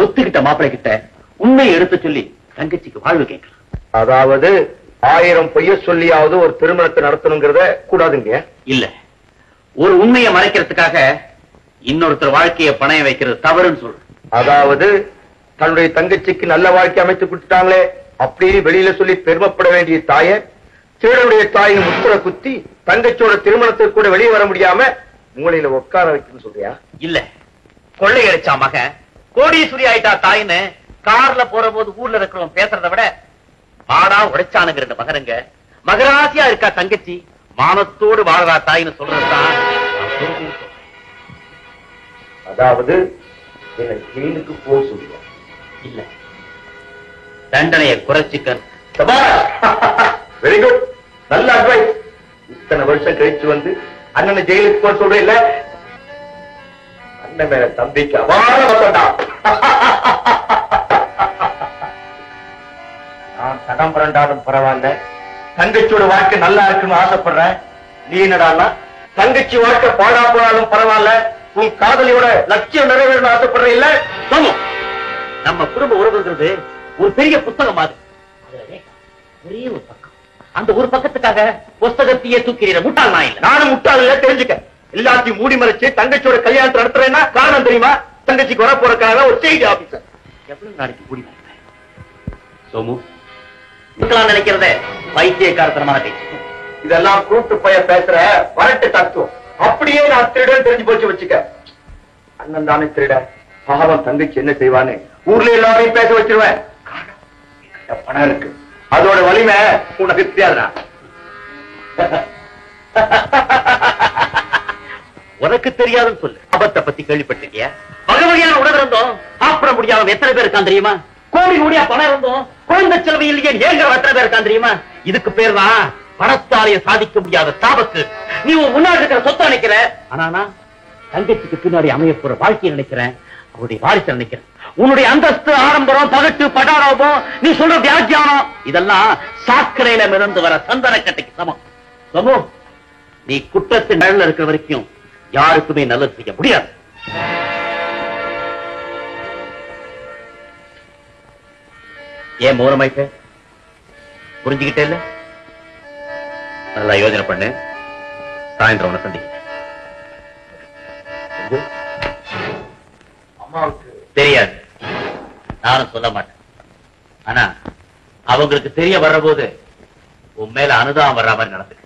C: ஒத்துக்கிட்ட மாப்பிள்ளை கிட்ட உண்மையை எடுத்து சொல்லி தங்கச்சிக்கு வாழ்வு கேட்கலாம்.
H: அதாவது 1000 பொய்ய சொல்லியாவது ஒரு திருமணத்தை நடத்தணுங்கிறத கூடாதுங்க.
C: இல்ல, ஒரு உண்மையை மறைக்கிறதுக்காக இன்னொருத்தர் வாழ்க்கையை பணைய வைக்கிறது தவறுன்னு சொல்ற.
H: அதாவது தன்னுடைய தங்கச்சிக்கு நல்ல வாழ்க்கை அமைத்து கொடுத்துட்டாங்களே அப்படின்னு வெளியில சொல்லி பெருமைப்பட வேண்டிய தாய திருடனுடைய தாயின் முத்திர குத்தி தங்கச்சியோட திருமணத்துக்கு கூட வெளியே வர முடியாம மூளையில உட்கார வைக்கணும்னு சொல்றியா?
C: இல்ல, கொள்ளையடிச்சா மகன் கோடீஸ்வரி ஆயிட்டா தாயின்னு கார்ல போற போது ஊர்ல இருக்கிறவன் பேசுறதை விட ஆடா உடைச்சானுங்கிற மகனுங்க மகராசியா இருக்கா தங்கச்சி மானத்தோடு வாழறா தாயின்னு சொல்றதுதான்.
H: அதாவது என்ன ஜெயிலுக்கு போக சொல்லுவா?
C: இல்ல, தண்டனையை குறைச்சிக்க.
H: வெரி குட், நல்ல அட்வைஸ். இத்தனை வருஷம் கழிச்சு வந்து அண்ணனை ஜெயிலுக்கு போக சொல்ற இல்ல? அண்ணன் மேல தம்பிக்கு அவார வசண்டா. நான் தடம் புரண்டாலும் பரவாயில்ல, தங்கச்சியோட வாழ்க்கை நல்லா இருக்குன்னு ஆசைப்படுறேன். நீ என்னடான்னா தங்கச்சி வாழ்க்கை பாடா போனாலும் பரவாயில்ல, உன் காதலியோட லட்சியம் நிறைவேறணும் ஆசைப்படுற இல்ல?
C: நம்ம குடும்ப உறவுங்கிறது ஒரு பெரிய புத்தகம் மாதிரி. ஒரே ஒரு பக்கம், அந்த ஒரு பக்கத்துக்காக புஸ்தகத்தையே தூக்கிறீர முட்டாள் நான் இல்ல.
H: நானும் முட்டாள் இல்ல, தெரிஞ்சுக்க. எல்லாத்தையும் மூடி மறைச்சு தங்கச்சியோட கல்யாணத்தை நடத்துறேன்னா காரணம் தெரியுமா? தங்கச்சிக்கு வர போறதுக்காக ஒரு செய்தி ஆபீசர்.
C: எவ்வளவு நாளைக்கு மூடி மறைப்பேன் சோமு? நினைக்கிறத பைத்தியக்காரத்தனமான பேச்சு.
H: இதெல்லாம் கூட்டு போய பேசுற வரட்டு தத்துவம். அப்படியே நான் திருடன் தெரிஞ்சு போச்சு வச்சுக்க. அண்ணன் தானே திருட, பாவம் தங்கச்சி என்ன செய்வான்னு ஊர்ல எல்லாரையும் பேச வச்சிருவேன். பணம் இருக்கு, அதோட வலிமை உனக்கு தெரியாதுடா.
C: உனக்கு தெரியாதுன்னு சொல்லு. ஆபத்தை பத்தி கேள்விப்பட்டிருக்கியா? வகை வகையான உணவு இருந்தோம் சாப்பிட முடியாம எத்தனை பேர் இருக்கான் தெரியுமா? கோடி கோடியா பணம் இருந்தோம் குழந்தை செலவு இல்லையே ஏங்கிற எத்தனை பேர் இருக்கான் தெரியுமா? இதுக்கு பேர் தான் பணத்தாலேயே சாதிக்க முடியாத சாபக்கு. நீ உன் முன்னாடி இருக்கிற சொத்தை நினைக்கிற, ஆனா தங்கச்சிக்கு பின்னாடி அமைய போற வாழ்க்கையை நினைக்கிறேன், அவருடைய வாரிசை நினைக்கிறேன். உன்னுடைய அந்தஸ்து, ஆடம்பரம், பகட்டு, படாரோபம், நீ சொல்ற வியாக்கியானம் இதெல்லாம் சாக்கடையில மிதந்து வர சந்தன கட்டைக்கு சமம். சமூ, நீ குற்றத்தின் நிழல்ல இருக்கிற வரைக்கும் யாருக்குமே நல்லது செய்ய முடியாது. ஏன் மௌனமாயிட்ட? புரிஞ்சுக்கிட்டே இல்ல? நல்லா யோசனை பண்ணு. சாயந்தரம் உன்னை சந்திக்கிறேன்.
H: அம்மாவுக்கு
C: தெரியாது, நானும் சொல்ல மாட்டேன். ஆனா அவங்களுக்கு தெரிய வர்ற போது உன் மேல அனுதாபம் வர்ற மாதிரி நடந்துக்கு.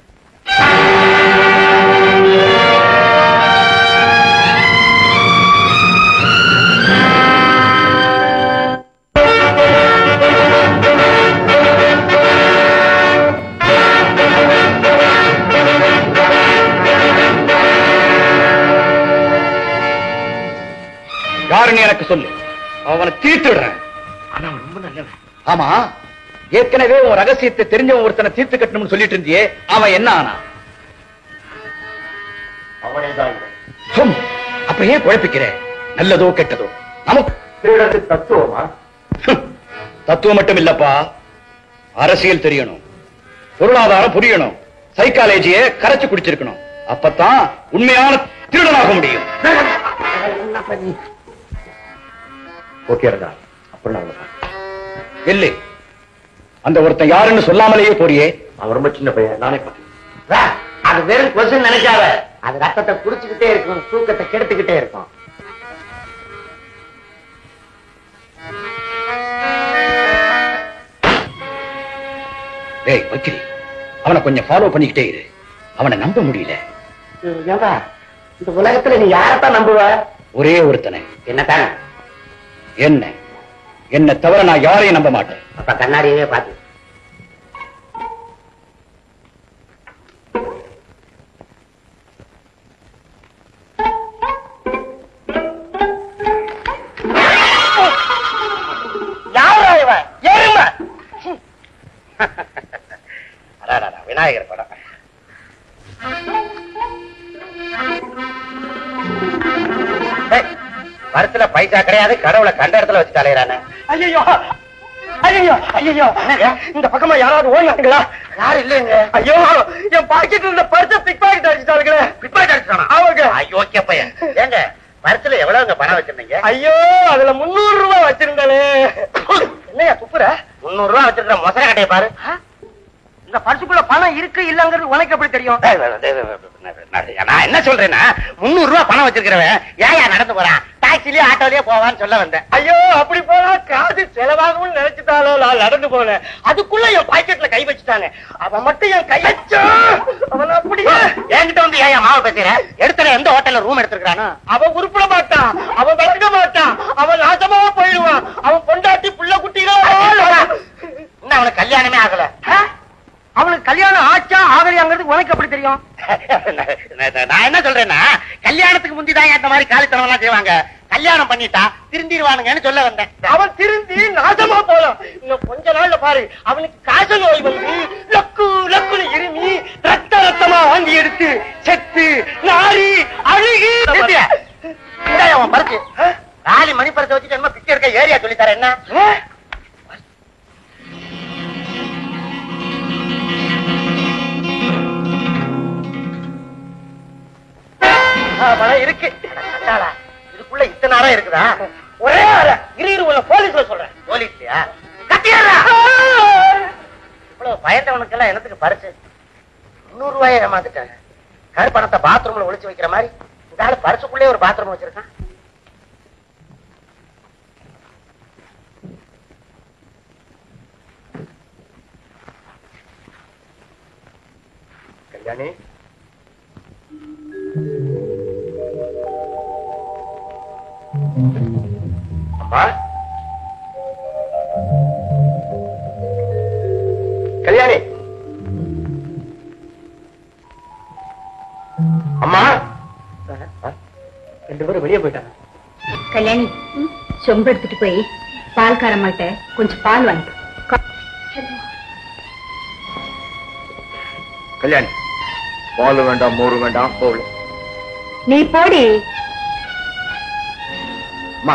A: யாருன்னு எனக்கு சொல்லு, அவனை தீர்த்துடுறேன்.
C: ஆனா அவன் ரொம்ப நல்லவன்.
A: ஆமா, ஏற்கனவே உன் ரகசியத்தை தெரிஞ்சவன் ஒருத்தனை தீர்த்து கட்டணும்னு சொல்லிட்டு இருந்தியே, அவன் என்ன ஆனா?
H: அவனேதான்.
A: அப்ப ஏன் குழப்பிக்கிற? நல்லதோ கெட்டதோ நமக்கு
H: தத்துவமா?
A: தத்துவம் மட்டும் இல்லப்பா, அரசியல் தெரியணும், பொருளாதாரம் புரியணும், சைக்காலஜியை கரைச்சு குடிச்சிருக்கணும். அப்பதான் உண்மையான திருடனாக முடியும்.
H: ஓகே அப்புறம்
A: இல்லை, அந்த ஒருத்தன் யாருன்னு சொல்லாமலேயே போறியே.
H: அவன் ரொம்ப சின்ன பையன், நானே பார்த்தேன்.
B: அது வெறும் கொசு நினைக்காத, அது ரத்தத்தை குடிச்சுக்கிட்டே இருக்கும், தூக்கத்தை கெடுத்துக்கிட்டே இருக்கும்.
A: டேய் வக்கிரி, அவனை கொஞ்சம் ஃபாலோ பண்ணிக்கிட்டே இரு. அவனை நம்ப முடியல.
B: இந்த உலகத்துல நீ யாரத்தான் நம்புவ?
A: ஒரே ஒருத்தனை.
B: என்னத்தானே?
A: என்ன தவிர நான் யாரையும் நம்ப மாட்டேன்.
B: அப்ப கண்ணாடியே பாத்து.
C: விநாயகர் படம். வருஷத்துல பைசா கிடையாது, கடவுளை கண்ட இடத்துல வச்சு தலையிறானே.
B: ஐயோ ஐயோ ஐயோ, இந்த பக்கமா யாராவது ஓடினாங்களா? யாரும் இல்லைங்க. ஐயோ, என் பாக்கெட் இருந்த பர்ஸ பிக் பாக்கெட் அடிச்சுட்டாங்களே.
C: பிக் பாக்கெட் அடிச்சானா?
B: அவங்க.
C: ஐயோ பையன், ஏங்க பர்ஸ்ல எவ்வளவுங்க பணம் வச்சிருந்தீங்க?
B: ஐயோ, அதுல 300 ரூபாய் வச்சிருந்தானே. என்னையா துப்புற?
C: 300 ரூபாய் வச்சிருக்கிற மொசர கட்டைய பாரு.
B: இந்த பர்சுக்குள்ள பணம் இருக்கு இல்லங்கிறது உனக்கு எப்படி தெரியும்?
C: நான் என்ன சொல்றேன்னா, 300 ரூபாய் பணம் வச்சிருக்கிறவன் ஏன் நடந்து போறான்?
B: டாக்ஸிலயே ஆட்டோலயே போவான்னு சொல்ல வந்தேன்.
H: ஐயோ அப்படி போனா காசு செலவாகும்னு நினைச்சுட்டாலோ நான் நடந்து போனேன்.
B: அதுக்குள்ள என் பாக்கெட்ல கை வச்சுட்டாங்க. அவன் மட்டும் என் கை வச்சா அவன் அப்படியே என்கிட்ட வந்து ஏன் மாவை பேசுற? எடுத்துற எந்த ஹோட்டல்ல ரூம் எடுத்துக்கிறானோ
H: அவன் உருப்பிட மாட்டான், அவன் விளங்க மாட்டான், அவன் நாசமா போயிடுவான். அவன் பொண்டாட்டி புள்ள குட்டிகளோ
B: இன்னும் அவனுக்கு கல்யாணமே ஆகல.
H: அவனுக்கு கல்யாணம் ஆச்சா ஆகலையாங்கிறது உனக்கு எப்படி தெரியும்?
B: நான் என்ன சொல்றேன்னா, கல்யாணத்துக்கு முந்திதான் இந்த மாதிரி காலித்தனம் எல்லாம் செய்வாங்க. கல்யாணம் பண்ணிட்டா திருந்திடுவானுங்கன்னு சொல்ல வந்தேன்.
H: அவன் திருந்தி நாசமா போலாம். இன்னும் கொஞ்ச நாள்ல பாரு, அவனுக்கு காச நோய் வந்து லக்கு லக்குன்னு இருமி ரத்த ரத்தமா வாங்கி எடுத்து செத்து நாரி அழுகி.
B: அவன் பறிச்சு காலி மணி பறிச்சு வச்சுட்டு என்ன பிச்சை எடுக்க ஏரியா சொல்லித்தர என்ன?
H: இருக்கு
B: இதுக்குள்ள இத்தனை அறை இருக்குதா?
H: ஒரே அறை. இரு உள்ள போலீஸ்ல சொல்றேன்.
B: போலீஸ்லயா? கட்டிடுறா. இவ்வளவு பயந்தவனுக்கு எல்லாம் என்னத்துக்கு பறிச்சு 100 ரூபாயை ஏமாந்துட்டாங்க. கருப்பணத்தை பாத்ரூம்ல ஒளிச்சு வைக்கிற மாதிரி இந்த ஆளு பரிசுக்குள்ளே ஒரு பாத்ரூம் வச்சிருக்கான்.
H: கல்யாணி, அம்மா கல்யாணி, அம்மா. 2 பேரும் வெளியே போயிட்டாங்க.
F: கல்யாணி, சொம்பு எடுத்துட்டு போய் பால்காரம்மாட்ட கொஞ்சம் பால் வாங்கிட்டு.
H: கல்யாணி, பால் வேண்டாம், மோரு வேண்டாம், போகல.
F: நீ போடி.
H: அம்மா,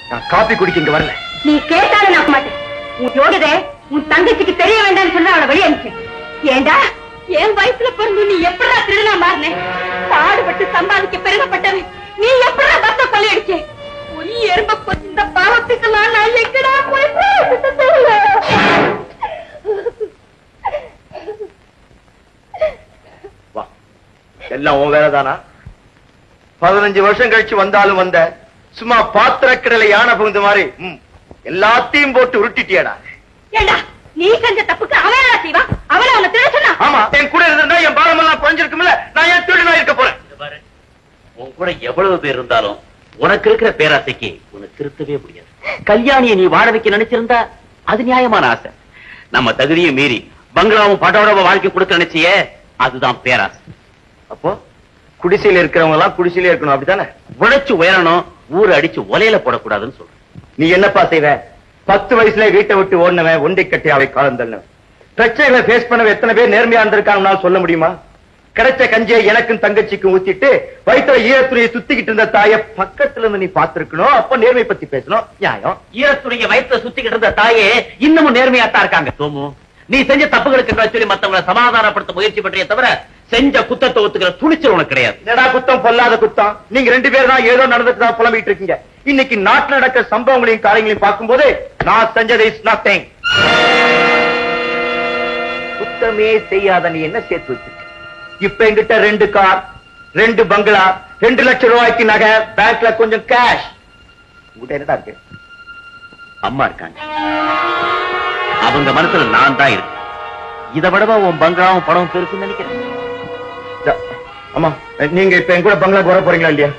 H: நான் காபி குடிக்க இங்க வரல.
F: நீ கேட்டாலும் நம்ப மாட்டேன். உன் யோகதே உன் தங்கச்சிக்கு தெரிய வேண்டாம்னு சொன்னா அவளை வெளியே அனுப்பிச்சேன். ஏண்டா என் வயசுல பிறந்து நீ எப்படா திருடனா மாறின? பாடுபட்டு சம்பாதிக்க பெருகப்பட்டவன் நீ எப்படா பஸ்ஸ கொள்ளையடிச்சே? ஒரு எறும்ப இந்த பாவத்துக்கெல்லாம் நான் எங்கடா போய்
H: வா, எல்லாம் உன் வேலைதானா? 15 வருஷம் கழிச்சு வந்தாலும் வந்த சும்மா பாத்திரக்கடலை யானை புகுந்த மாதிரி எல்லாத்தையும் போட்டு உருட்டிட்டியடா.
F: ஏண்டா நீ செஞ்ச தப்புக்கு அவன் என்ன செய்வான்? அவளை அவனை திருட சொன்னா?
H: ஆமா, என் கூட இருந்தா என் பாரமெல்லாம் குறைஞ்சிருக்கும்ல. நான் ஏன் திருடனா இருக்க போறேன்?
C: உன் கூட எவ்வளவு பேர் இருந்தாலும் உனக்கு இருக்கிற பேராசைக்கு உனக்கு திருத்தவே முடியாது. கல்யாணியை நீ வாழ வைக்க நினைச்சிருந்தா அது நியாயமான ஆசை. நம்ம தகுதியை மீறி பங்களாவும் பட்டோட வாழ்க்கை கொடுக்க நினைச்சியே, அதுதான் பேராசை.
H: அப்போ குடிசையில இருக்கிறவங்க எல்லாம் குடிசையில இருக்கணும், அப்படித்தானே?
C: உழைச்சு உயரணும், ஊரை அடிச்சு ஒலையில போடக்கூடாதுன்னு சொல்ற.
H: நீ என்னப்பா செய்வ? 10 வயசுல வீட்டை விட்டு ஓடினவன், ஒண்டி கட்டி அவை காலம் தள்ளவன். பிரச்சனைகளை பேஸ் பண்ணவன் எத்தனை பேர் நேர்மையா இருந்திருக்காங்க சொல்ல முடியுமா? கிடைச்ச கஞ்சியை எனக்கும் தங்கச்சிக்கும் ஊத்திட்டு வயிற்றுல ஈரத்துறையை சுத்திக்கிட்டு இருந்த தாய பக்கத்துல இருந்து நீ பாத்துருக்கணும். அப்ப நேர்மை பத்தி பேசணும். நியாயம்.
C: ஈரத்துடைய வயிற்றுல சுத்திக்கிட்டு இருந்த தாயே இன்னமும் நேர்மையாத்தான் இருக்காங்க. சோமு, நீ செஞ்ச தப்புகளுக்கு சொல்லி மத்தவங்களை சமாதானப்படுத்த முயற்சி பற்றிய தவிர செஞ்ச குத்தத்தை ஒத்துக்கிற துணிச்சல் உனக்கு கிடையாது.
H: என்னடா குத்தம், பொல்லாத குத்தம். நீங்க 2 பேர் தான் ஏதோ நடந்துட்டு புலம்பிட்டு இருக்கீங்க. இன்னைக்கு நாட்டுல நடக்கிற சம்பவங்களையும் காரியங்களையும் பார்க்கும்போது நான் செஞ்சது இஸ் நத்திங். குத்தமே செய்யாத நீ என்ன சேர்த்து வச்சிருக்க? இப்ப என்கிட்ட 2 கார், 2 பங்களா, 2 லட்சம் ரூபாய்க்கு நகை, பேங்க்ல கொஞ்சம் கேஷ். உங்ககிட்ட என்னடா இருக்கு?
C: அம்மா இருக்காங்க, அவங்க மனசுல நான் தான் இருக்கேன். இதை விடவா உன் பங்களாவும் பணம் பெருசுன்னு நினைக்கிறேன்.
H: அம்மா, நீங்க இப்ப என் கூட பங்களாக்கு வர போறீங்களா இல்லையா?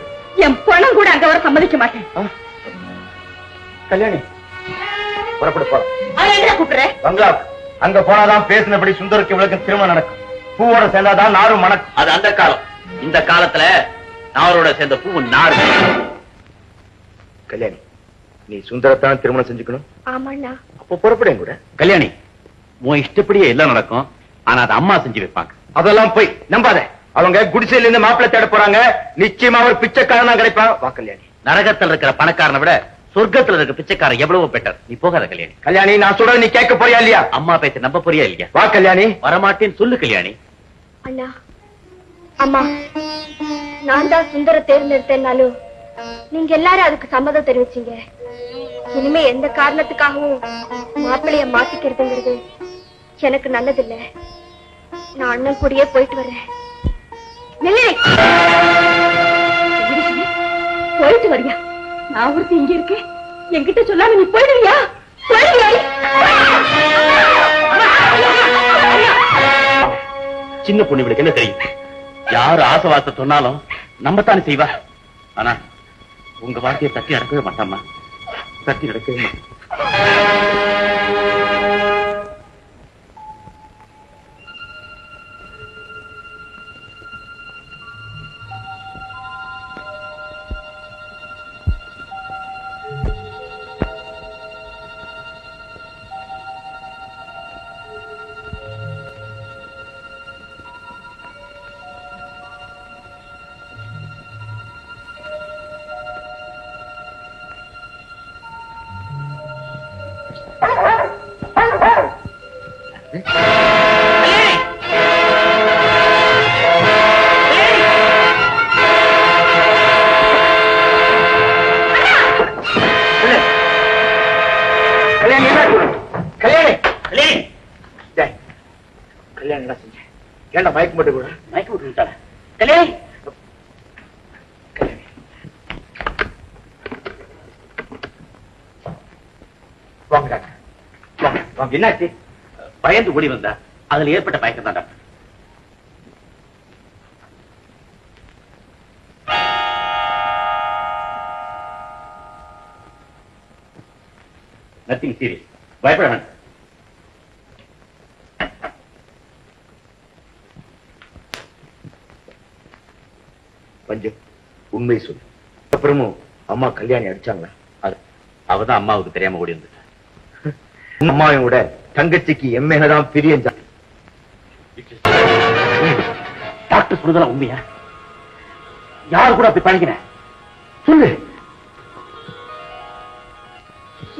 F: என் பணம் கூட அங்க வர சம்மதிக்க மாட்டேன்.
H: கல்யாணி, புறப்பட போறோம்.
F: கூப்பிடுற
H: பங்களா அங்க போனாதான் பேசினபடி சுந்தருக்கு இவளுக்கு திருமணம் நடக்கும். பூவோட சேர்ந்தாதான் நாரும் மணக்கும்.
C: அது அந்த காலம். இந்த காலத்துல நாரோட சேர்ந்த பூ நார்.
H: கல்யாணி, நீ சுந்தரத்தான் திருமணம் செஞ்சுக்கணும்.
F: ஆமாண்ணா.
H: அப்ப புறப்படும் கூட.
C: கல்யாணி, உன் இஷ்டப்படியே எல்லாம் நடக்கும். ஆனா அது அம்மா செஞ்சு வைப்பாங்க.
H: அதெல்லாம் போய் நம்பாத. அவங்க குடிசையில இருந்து மாப்பிள்ளை தேட போறாங்க. நிச்சயமா அவர் பிச்சைக்காரனா கிடைப்பான். வா கல்யாணி.
C: நரகத்தில் இருக்கிற பணக்காரனை விட சொர்க்கத்துல இருக்க பிச்சைக்காரன் எவ்வளவு பெட்டர். நீ போகாத கல்யாணி.
H: கல்யாணி, நான் சொல்றது நீ கேட்க போறியா இல்லையா?
C: அம்மா பேச்ச நம்ப போறியா இல்லையா?
H: வா கல்யாணி.
C: வரமாட்டேன்னு சொல்லு கல்யாணி.
D: அண்ணா, அம்மா, நான் தான் சுந்தர தேர்ந்தெடுத்தேன்னாலும் நீங்க எல்லாரும் அதுக்கு சம்மதம் தெரிவிச்சீங்க. இனிமே எந்த காரணத்துக்காகவும் மாப்பிள்ளைய மாத்திக்கிறதுங்கிறது எனக்கு நல்லதில்ல. நான் அண்ணன் கூடயே போயிட்டு வரேன். போயிட்டு வரியா?
F: நான் ஒருத்தி இங்க இருக்கேன், என்கிட்ட சொல்லாம நீ போயிடுவியா?
C: சின்ன பொண்ணு இவளுக்கு என்ன தெரியும்? யாரு ஆசவாசத்தை சொன்னாலும் நம்பத்தானே செய்வா. ஆனா உங்க வார்த்தையை தட்டி அடக்கவே மாட்டாமா, தட்டி அடக்கவே மாட்டேன்.
H: ஏண்டா மயக்க மட்டும் கூட
C: மயக்க விட்டு கல்யாணி
H: வாங்க டாக்டர், வாங்க வாங்க.
C: என்னாச்சு? பயந்து ஓடி வந்தா அதுல ஏற்பட்ட பயக்கம் தான் டாக்டர். நத்திங் சீரியஸ், பயப்பட வேண்டாம்.
H: பஞ்சம், உண்மை சொல்லு. அப்புறமும் அம்மா கல்யாணி அடிச்சாங்களா?
C: அது அவதான் அம்மாவுக்கு தெரியாம ஓடி இருந்துட்டா.
H: அம்மாவையும் விட தங்கச்சிக்கு எம்மேலதான் பிரியம் ஜாஸ்தி.
C: டாக்டர் சொல்றதெல்லாம் உண்மையா? யாரு கூட அப்படி பழகினேன்
H: சொல்லு.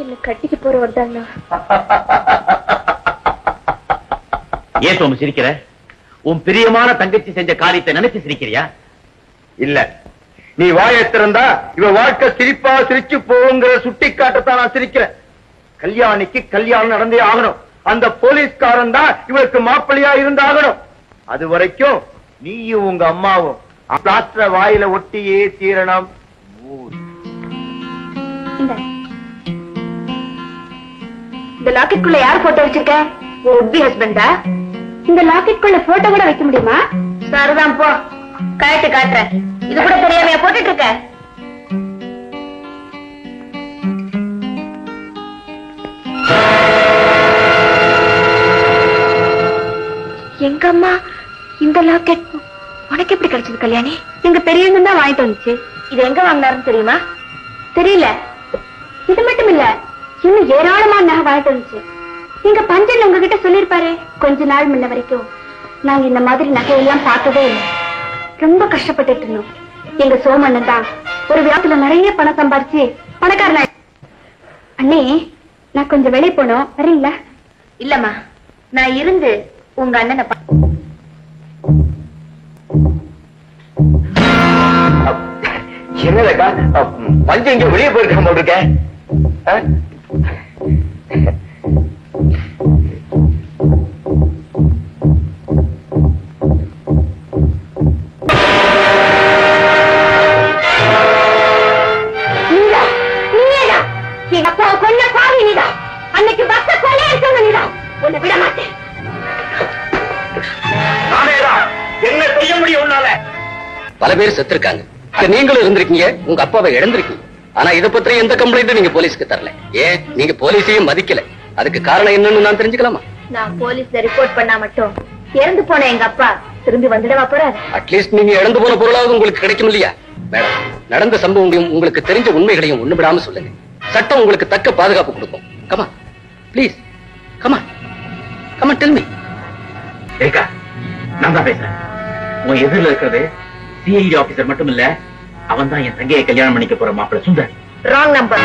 D: என்ன கட்டிக்கு போறவர் தாங்க.
C: ஏன் சோமு சிரிக்கிற? உன் பிரியமான தங்கச்சி செஞ்ச காரியத்தை நினைச்சு சிரிக்கிறியா?
H: இல்ல, நீ வாயை திறந்தா இவ வாழ்க்கை சிரிப்பா சிரிச்சு போங்கிற சுட்டி காட்டத்தான் நான் சிரிக்கிறேன். கல்யாணிக்கு கல்யாணம் நடந்தே ஆகணும். அந்த போலீஸ்காரன் தான் இவருக்கு மாப்பிள்ளையா இருந்தாகணும். அது வரைக்கும் நீயும் உங்க அம்மாவும் பிளாஸ்டர வாயில ஒட்டியே தீரணும்.
F: இந்த லாக்கெட்டுக்குள்ள யார் போட்டோ வச்சிருக்க? உன் ஹஸ்பண்டா? இந்த லாக்கெட்டுக்குள்ள போட்டோ கூட வைக்க முடியுமா? சரிதான், போ கழட்டு காட்டுறேன். இது கூட தெரியாமையா போட்டுட்டு இருக்க? எங்க அம்மா இந்த லாக்கெட் உனக்கு எப்படி கிடைச்சது கல்யாணி? எங்க பெரியவங்க தான் வாங்கிட்டு வந்துச்சு. இது எங்க வாங்கினாருன்னு தெரியுமா? தெரியல. இது மட்டும் இல்ல, இன்னும் ஏராளமான நகை வாங்கிட்டு வந்துச்சு. எங்க பஞ்சன் உங்ககிட்ட சொல்லிருப்பாரு. கொஞ்ச நாள் முன்ன வரைக்கும் நாங்க இந்த மாதிரி நகையெல்லாம் பார்த்ததே இல்லை. ரொம்ப கஷ்டப்பட்டு இருந்தோம். எங்க சோமண்ணன் தான் ஒரு வியாபாரத்துல நிறைய பணம் சம்பாரிச்சு பணக்காரனா. அண்ணே, நான் கொஞ்சம் வெளியே போனோம், வரீங்களா? இல்லம்மா, நான் இருந்து உங்க அண்ணனை
H: என்னக்கா பஞ்சம் இங்க வெளியே போயிருக்க போட்டிருக்கேன்.
F: அன்னைக்கு பஸ்ஸ கொலை எடுத்தவங்க நீதான். உன்னை விட மாட்டேன்.
H: என்ன செய்ய முடியும் உன்னால?
C: பல பேர் செத்துருக்காங்க. நீங்களும் இருந்திருக்கீங்க, உங்க அப்பாவை இழந்திருக்கீங்க. ஆனா இதை பத்தி எந்த கம்ப்ளைண்ட்டும் நீங்க போலீஸ்க்கு தரல. ஏன் நீங்க போலீஸையும் மதிக்கல? அதுக்கு காரணம் என்னன்னு நான் தெரிஞ்சுக்கலாமா?
F: நான் போலீஸ்ல ரிப்போர்ட் பண்ணா மட்டும் இறந்து போன எங்க அப்பா திரும்பி வந்துடவா போறாரு?
C: அட்லீஸ்ட் நீங்க இழந்து போன பொருளாவது உங்களுக்கு கிடைக்கும் இல்லையா? மேடம், நடந்த சம்பவங்களையும் உங்களுக்கு தெரிஞ்ச உண்மைகளையும் ஒண்ணு விடாம சொல்லுங்க. சட்டம் உங்களுக்கு தக்க பாதுகாப்பு கொடுக்கும். Comma please, comma comma tell me. ஏக்கா, நான் தான் பேசுறேன். உன் எதிரில் இருக்கிறது சிஐடி ஆபீசர் மட்டும் இல்ல, அவன் தான் என் தங்கையை கல்யாணம் பண்ணிக்க போற மாப்பிள்ள சுந்தர்.
F: Wrong number.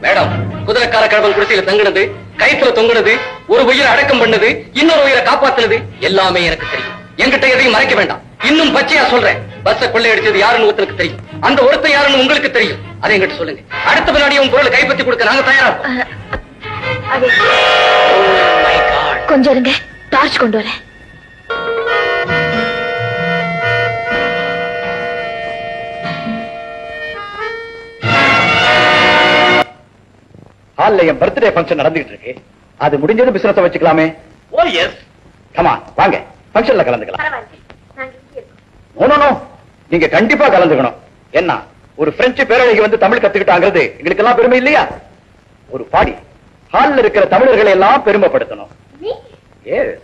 C: மேடம், குதிரைக்கார கழகம் குடிசையில தங்குனது, கைத்துல தொங்குனது, ஒரு உயிரை அடக்கம் பண்ணது, இன்னொரு உயிரை காப்பாத்துனது எல்லாமே எனக்கு தெரியும். என்கிட்ட எதையும் மறைக்க வேண்டாம். இன்னும் பச்சையா சொல்றேன், பஸ்ஸ கொள்ளையடிச்சது யாருன்னு ஒருத்தருக்கு தெரியும். அந்த ஒருத்தர் யாருன்னு உங்களுக்கு தெரியும். அதை என்கிட்ட சொல்லுங்க. அடுத்த வினாடி உங்க பொருளை கைப்பற்றி கொடுக்க நாங்க தயாரா இருக்கோம்.
F: கொஞ்சம் இருங்க, டார்ச் கொண்டு வரேன்.
A: ஹால்ல என் பர்த்டே ஃபங்க்ஷன் நடந்துகிட்டு இருக்கு. அது முடிஞ்சது பிசினஸ் வச்சுக்கலாமே.
C: ஓ எஸ்.
A: கமா வாங்க ஃபங்க்ஷன்ல கலந்துக்கலாம். நோ நீங்க கண்டிப்பா கலந்துக்கணும். என்ன ஒரு பிரெஞ்சு பேரழகி வந்து தமிழ் கத்துக்கிட்டாங்கிறது எங்களுக்கு எல்லாம் பெருமை இல்லையா? ஒரு பாடி ஹால்ல இருக்கிற தமிழர்களை எல்லாம் பெருமைப்படுத்தணும். எஸ்.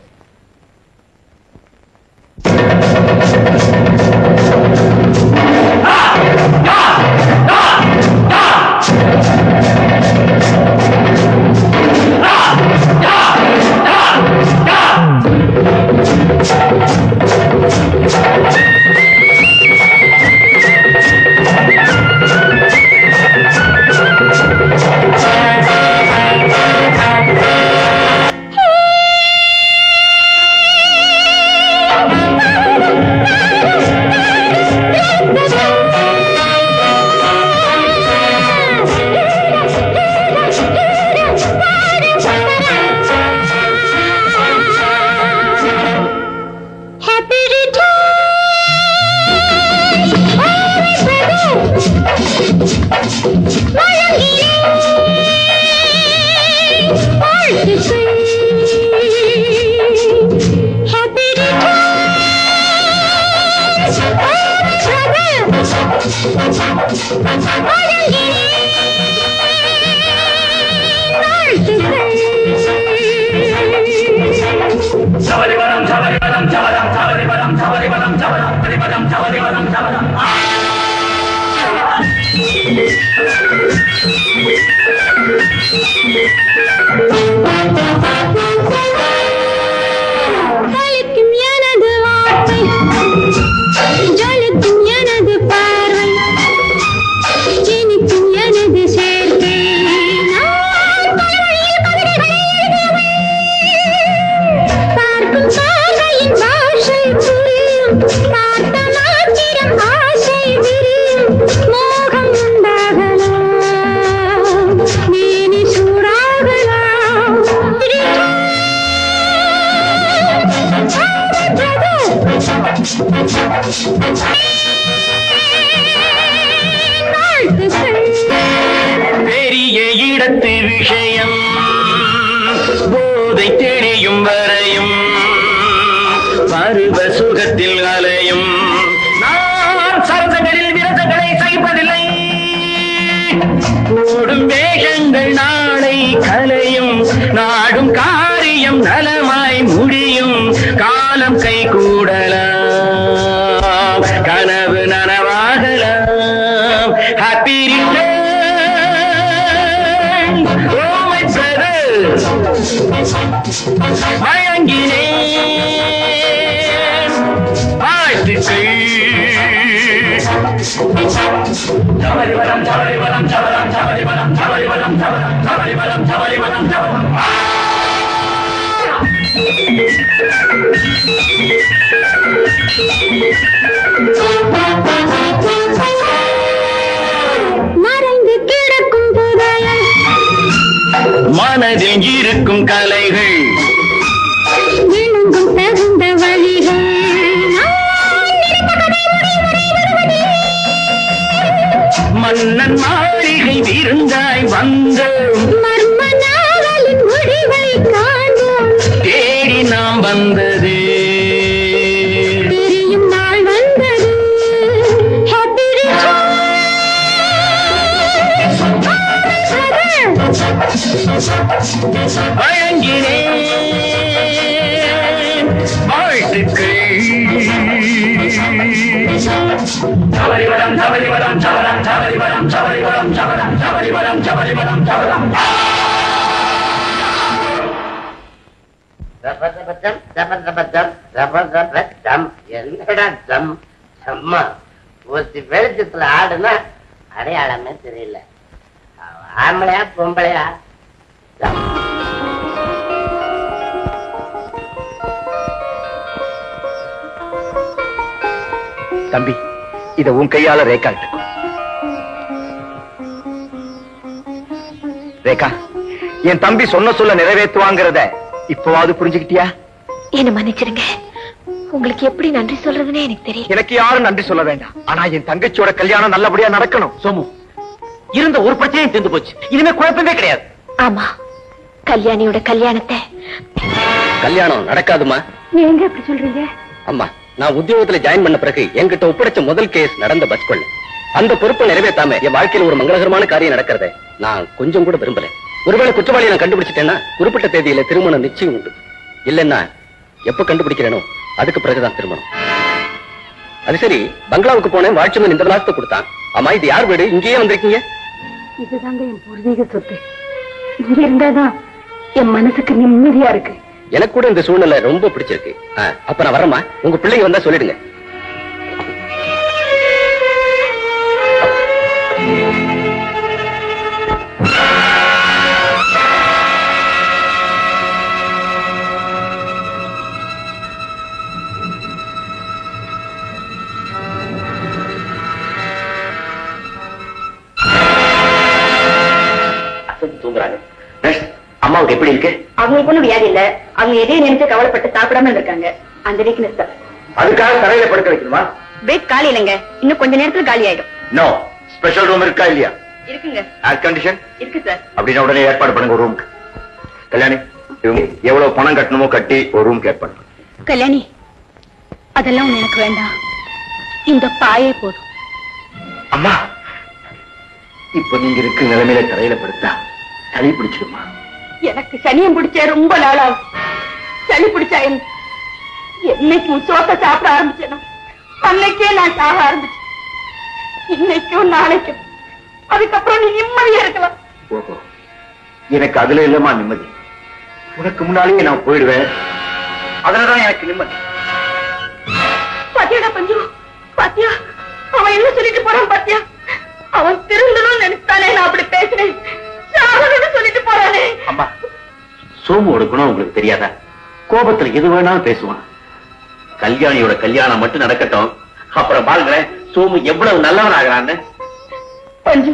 G: பெரிய இடத்து விஷயம் போதை தெளியும் வரையும் பருவ சுகத்தில் அலையும் நான் சரசங்களில் விரசங்களை சகிப்பதில்லை. ஓடும் வேகங்கள் நாளை கலையும் நாடும் காரியம் நலமாய் முடியும் காலம் கை கூடலாம் கனவு நனவாகலாம். ஹாப்பி மயங்கினேன் வாழ்த்துக்கள்.
D: மறைந்து கிடக்கும் புதையல்
G: மனதில் இருக்கும் கலைகள்
D: விழுங்கும் தகுந்த வழிகள்
G: மன்னன் மாளிகை விருந்தாய் வந்தோம்
D: மர்ம நாவலின் முடிவை காண்போம்.
G: தேடி நாம் வந்தது
D: தெரியும் நாள் வந்தது. Happy
G: வழங்கினேன் வாழ்த்துக்கள்.
B: என்னடா தம் அம்மா ஒருத்தி வெளிச்சத்துல ஆடுனா அடையாளமே தெரியல. ஆம்பளையா பொம்பளையா?
A: தம்பி இத உன் கையால ரேகா ரேகா, என் தம்பி சொன்ன சொல்ல நிறைவேற்றுவாங்கிறத இப்பவாவது புரிஞ்சுக்கிட்டியா?
F: என்ன மன்னிச்சிருங்க. உங்களுக்கு எப்படி நன்றி சொல்றதுன்னு எனக்கு தெரியும்.
A: எனக்கு யாரும் நன்றி சொல்ல வேண்டாம். ஆனா என் தங்கச்சியோட கல்யாணம் நல்லபடியா நடக்கணும்.
C: சோமு, இருந்த ஒரு பிரச்சனையும் தீர்ந்து போச்சு. இனிமே குழப்பமே கிடையாது.
F: ஆமா, கல்யாணியோட கல்யாணத்தை.
C: கல்யாணம் நடக்காதுமா.
F: நீங்க எப்படி சொல்றீங்க?
C: அம்மா, நான் உத்தியோகத்துல ஜாயின் பண்ண பிறகு என்கிட்ட ஒப்படைச்ச முதல் கேஸ் நடந்த பஸ் கொள்ள. அந்த பொறுப்பை நிறைவேற்றாம என் வாழ்க்கையில ஒரு மங்களகரமான காரியம் நடக்கிறத நான் கொஞ்சம் கூட விரும்பல. ஒருவேளை குற்றவாளியை நான் கண்டுபிடிச்சிட்டேன்னா குறிப்பிட்ட தேதியில திருமணம் நிச்சயம் உண்டு. இல்லைன்னா எப்ப கண்டுபிடிக்கிறேனோ அதுக்கு பிறகுதான் திருமணம். அது சரி, பங்களாவுக்கு போனேன், வாட்ச்மேன் இந்த விலாசத்தை கொடுத்தான். ஆமா, இது யார் வீடு? இங்கேயே வந்திருக்கீங்க?
F: இதுதாங்க என் பூர்வீக சொத்து. இங்க இருந்தாதான் என் மனசுக்கு நிம்மதியா இருக்கு.
C: எனக்கு கூட இந்த சூழ்நிலை ரொம்ப பிடிச்சிருக்கு. அப்ப நான் வரேம்மா. உங்க பிள்ளைங்க வந்தா சொல்லிடுங்க.
A: தூங்குறாங்க. அம்மாவுக்கு எப்படி இருக்கு?
F: அவங்களுக்கு ஒண்ணும் வியாதி இல்ல. அவங்க எதையும் நினைச்சு கவலைப்பட்டு சாப்பிடாம இருக்காங்க. அந்த வீக்னஸ் தான்.
H: அதுக்காக தரையில படுக்க வைக்கணுமா?
F: பெட் காலி இல்லைங்க, இன்னும் கொஞ்ச நேரத்துல காலி ஆயிடும்.
H: நோ, ஸ்பெஷல் ரூம் இருக்கா இல்லையா?
F: இருக்குங்க.
H: ஏர் கண்டிஷன்
F: இருக்கு சார்.
H: அப்படின்னா உடனே ஏற்பாடு பண்ணுங்க ஒரு ரூமுக்கு. கல்யாணி, இவங்க எவ்வளவு பணம் கட்டணுமோ கட்டி ஒரு ரூம் ஏற்பாடு.
F: கல்யாணி, அதெல்லாம் எனக்கு வேண்டாம். இந்த பாயே போதும்.
H: அம்மா, இப்ப நீங்க இருக்க நிலைமையில தரையில படுத்தா சளி பிடிச்சிடுமா?
F: எனக்கு சனியம் பிடிச்ச ரொம்ப நாளாகும். சளி பிடிச்சா என்னைக்கு சோத்த சாப்பிட ஆரம்பிச்சேனோ அன்னைக்கே நான் சாக ஆரம்பிச்சேன். இன்னைக்கும் நாளைக்கும். அதுக்கப்புறம் நீ நிம்மதியா இருக்கலாம்.
H: ஓஹோ, எனக்கு அதுல இல்லமா நிம்மதி. உனக்கு முன்னாலேயே நான் போயிடுவேன், அதுலதான் எனக்கு நிம்மதி.
F: பாத்தியாடா பஞ்சு, பாத்தியா அவன் என்ன சொல்லிட்டு போறான் பாத்தியா? அவன் திருந்தணும்னு நினைச்சானே நான் அப்படி பேசினேன். சொல்லிட்டு போறானே.
A: அம்மா, சோமுவோட குணம் உங்களுக்கு தெரியாதா? கோபத்துல எது வேணாலும் பேசுவான். கல்யாணியோட கல்யாணம் மட்டும் நடக்கட்டும், அப்புறம் பாருங்களேன் சோமு எவ்வளவு நல்லவன் ஆகிறான்னு.
F: பஞ்சு,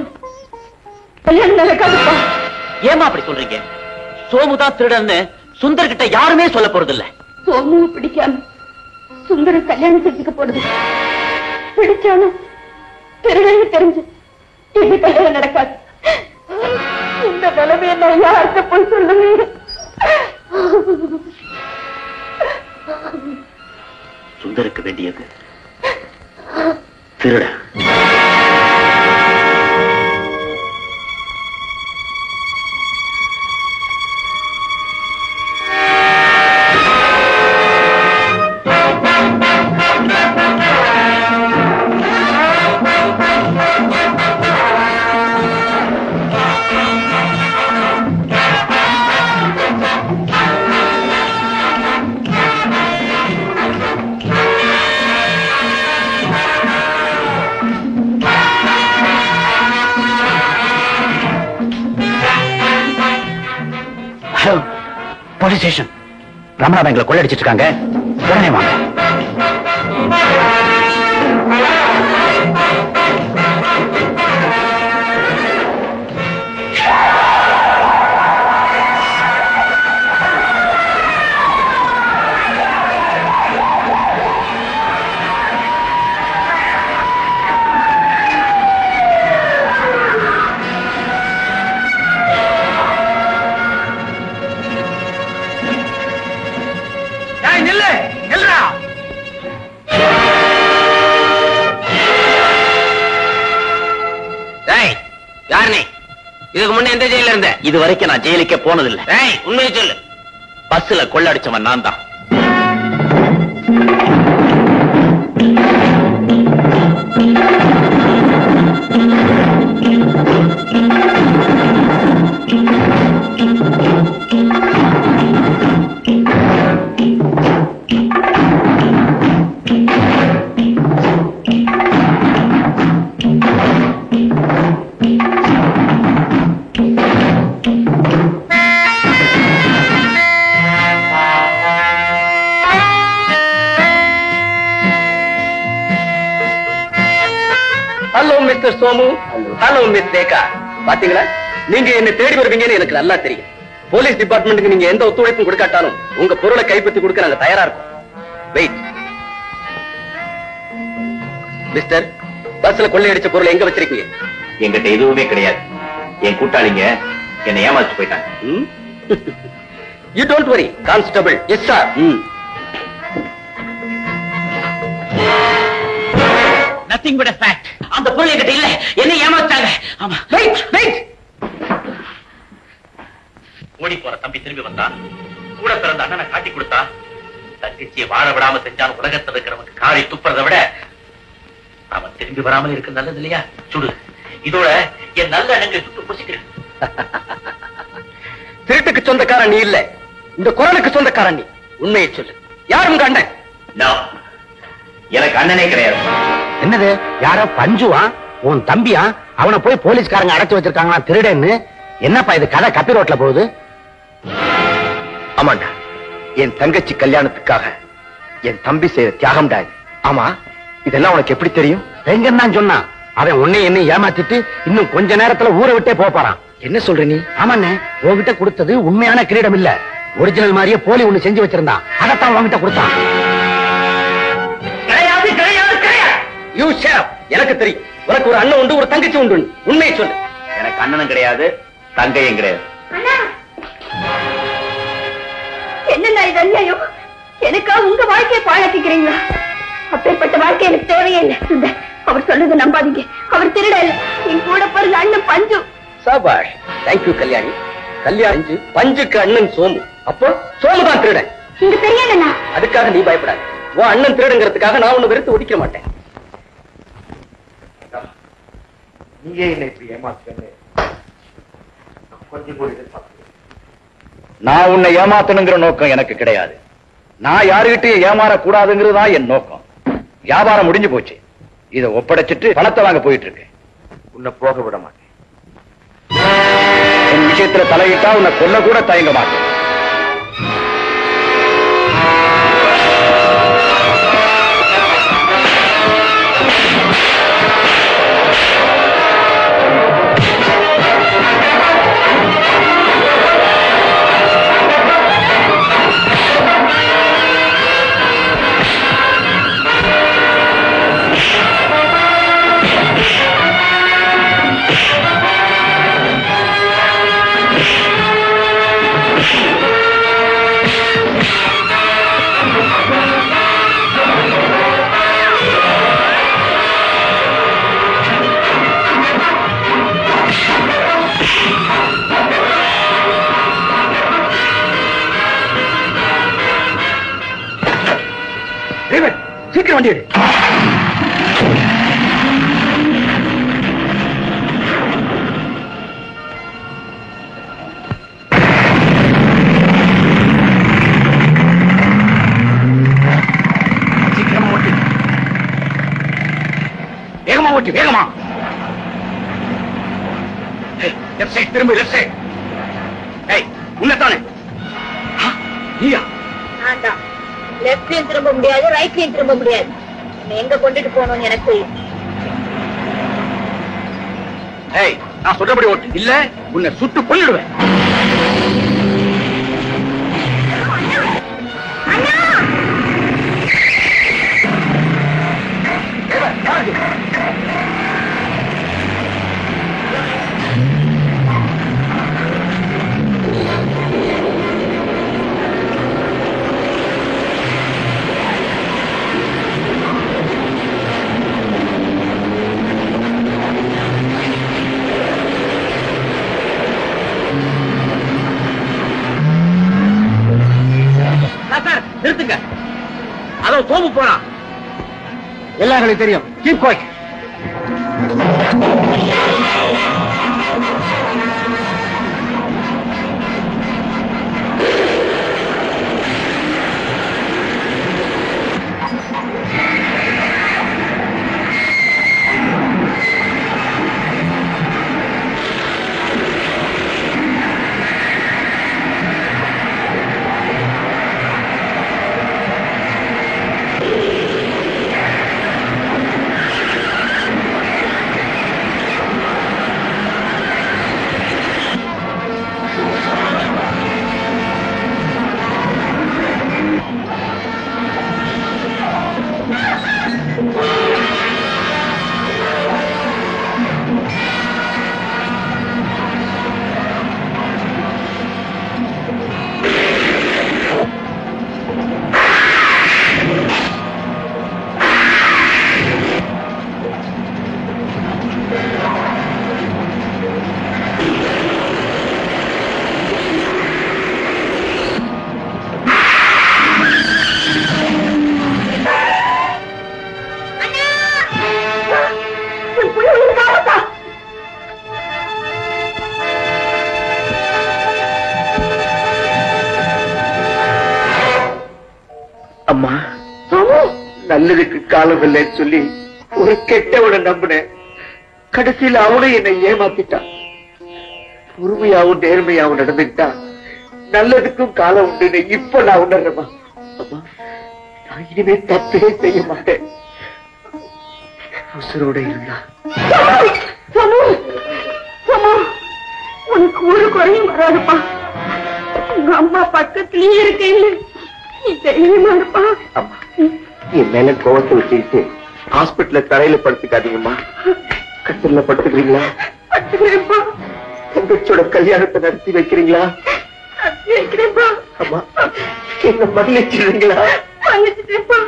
F: கல்யாணம் நடக்காதுப்பா.
A: ஏமா அப்படி சொல்றீங்க? சோமுதான் திருடன்னு சுந்தர் கிட்ட யாருமே சொல்ல போறது இல்ல.
F: சோமுவை பிடிக்காம சுந்தர கல்யாணம் செஞ்சுக்க போறது. பிடிச்சாலும் திருடன்னு தெரிஞ்சு இது கல்யாணம் நடக்காது. இந்த நிலைமையை நான் யார்கிட்ட போய் சொல்லுவேன்?
A: சுந்தருக்கு வேண்டியது திருட. Police station. ரமணா பேங்க்ல கொள்ளடிச்சிட்டு இருக்காங்க, உடனே வாங்க. இதுக்கு முன்ன எந்த ஜெயில இருந்த? இது வரைக்கும் நான் ஜெயிலுக்கே போனதில்லை. உண்மையை சொல்லு. பஸ்ல கொள்ளடிச்சவன் நான் தான்.
C: Mister Somu. Hello miss Rekha. பாத்தீங்களா, நீங்க என்ன தேடி வருவீங்கன்னு எனக்கு நல்லா தெரியும். போலீஸ் டிபார்ட்மெண்ட்டுக்கு நீங்க எந்த ஒத்துழைப்பும் கொடுக்காட்டாலும் உங்க பொருளை கைப்பற்றி கொடுக்க நாங்க தயாரா இருக்கோம். வெயிட் மிஸ்டர், பஸ்ல கொள்ளையடிச்ச பொருளை எங்க வச்சிருக்கீங்க?
A: என்கிட்ட எதுவுமே கிடையாது. என் கூட்டாளிங்க என்னை ஏமாச்சு போயிட்டாங்க.
I: You don't worry constable. Yes sir.
C: Nothing but fact. அந்த பொருள் என்கிட்ட இல்ல, என்ன ஏமாத்தாங்க. ஆமா.
I: Wait wait.
C: ஓடி போற தம்பி திரும்பி வந்தான். கூட பிறந்த அண்ணனை காட்டி கொடுத்தா. தங்கச்சியை வாழ விடாம செஞ்சான். உலகத்தில் இருக்கிறவனுக்கு காரி துப்புறதை விட அவன் திரும்பி வராமல் இருக்க நல்லது இல்லையா? சுடு. இதோட என் நல்ல எண்ணங்களை சுட்டு பூசிக்கிறேன்.
I: திருட்டுக்கு சொந்தக்காரன் நீ இல்ல, இந்த குரலுக்கு சொந்தக்காரன் நீ. உண்மையை சொல்லு, யார் உங்க அண்ணன்?
A: எனக்கு அண்ணனே கிடையாது.
E: என்னது, யாரோ பஞ்சுவா உன் தம்பியா? அவனை போய் போலீஸ்காரங்க அடைச்சு வச்சிருக்காங்களா திருடன்னு? என்னப்பா இது கதை கப்பி ரோட்ல போகுது?
A: ஆமாண்டா, என் தங்கச்சி கல்யாணத்துக்காக என் தம்பி செய்த தியாகம்டா இது. ஆமா, இதெல்லாம் உனக்கு எப்படி தெரியும்?
E: எங்கன்னு தான் சொன்னா. அவன் உன்னை என்ன ஏமாத்திட்டு இன்னும் கொஞ்ச நேரத்துல ஊரை விட்டே போறான்.
A: என்ன சொல்ற நீ?
E: ஆமாண்ணே, உன்கிட்ட கொடுத்தது உண்மையான கிரீடம் இல்ல, ஒரிஜினல் மாதிரியே போலி ஒண்ணு செஞ்சு வச்சிருந்தான். அதைத்தான் உன்கிட்ட கொடுத்தான்.
C: கிடையாது கிடையாது கிடையாது.
I: U shape. எனக்கு தெரியும், உனக்கு ஒரு அண்ணன் உண்டு, ஒரு தங்கச்சி உண்டு. உண்மையை சொல்லு.
A: எனக்கு அண்ணனும் கிடையாது, தங்கையும் கிடையாது.
F: என்ன இது அநியாயம்? எனக்கா உங்க வாழ்க்கையை பாழாக்கிக்கிறீங்களா? அப்பேற்பட்ட வாழ்க்கை எனக்கு தேவையே இல்லை. சுந்தர், அவர் சொல்றது நம்பாதீங்க. அவர் திருட இல்ல, என் கூட பிறந்த அண்ணன் பஞ்சு.
I: சாபாஷ். தேங்க்யூ கல்யாணி. கல்யாணி பஞ்சுக்கு அண்ணன் சோமு. அப்போ சோமுதான் திருடன்.
F: இங்க தெரியலண்ணா.
I: அதுக்காக நீ பயப்படாது. உன் அண்ணன் திருடுங்கிறதுக்காக நான் உன்னை வெறுத்து ஒடிக்க மாட்டேன்.
H: நீயே என்னை இப்படி ஏமாத்துறேன்னு கொஞ்சம் கூட எதிர்பார்க்கிறேன்.
A: நான் உன்னை ஏமாத்தணுங்கிற நோக்கம் எனக்கு கிடையாது. நான் யாருகிட்டையும் ஏமாறக்கூடாதுங்கிறது தான் என் நோக்கம். வியாபாரம் முடிஞ்சு போச்சு. இதை ஒப்படைச்சிட்டு பணத்தை வாங்க போயிட்டு இருக்கேன்.
H: உன்னை போக விட மாட்டேன்.
A: என் விஷயத்துல தலையிட்டா உன்னை கொல்ல கூட தயங்க மாட்டேன்.
I: சீக்கிரம் வண்டி எடு.
C: சீக்கிரமா ஓட்டு. வேகமா ஓட்டு, வேகமா. லெஃப்ட் சைடு திரும்ப, லெஃப்ட் சைடு. உன்னதானே? நீயா?
F: லெப்ட்லயும் திரும்ப முடியாது, ரைட்லயும் திரும்ப முடியாது. எங்க கொண்டுட்டு போகணும்னு எனக்கு தெரியும்.
C: நான் சொல்றபடி ஓட்டு, இல்ல உன்னை சுட்டு கொன்னுடுவேன். நிறுத்துங்க. அதோ சோமு போறான்.
E: எல்லாருக்கும் தெரியும். Keep quiet.
H: நல்லதுக்கு காலம் இல்லைன்னு சொல்லி ஒரு கெட்டவனை நம்பினேன். கடைசியில் அவனும் என்னை ஏமாத்திட்டான். பொறுமையாவும் நேர்மையாவும் நடந்துக்கிட்டா நல்லதுக்கும் காலம் உண்டு. இப்ப நான் உணர்றேமா, அம்மா நான் இனிமே தப்பே செய்ய மாட்டேன். உசுரோட இருந்தா
F: உனக்கு ஒரு குறையும் வராதுப்பா. உங்க அம்மா பக்கத்திலேயே இருக்கேன், நீ தைரியமா இருப்பா.
H: அம்மா என் மேல கோவத்தை வச்சுக்கிட்டு ஹாஸ்பிட்டல்ல தரையில படுத்துக்காதீங்கம்மா. கட்டில படுத்துக்கிறீங்களா?
F: படுத்துக்கிறேன்ப்பா.
H: தங்கச்சியோட கல்யாணத்தை நடத்தி வைக்கிறீங்களா?
F: நடத்தி வைக்கிறேன்ப்பா.
H: அம்மா என்ன மன்னிச்சிடுறீங்களா?
F: மன்னிச்சிட்டேன்ப்பா.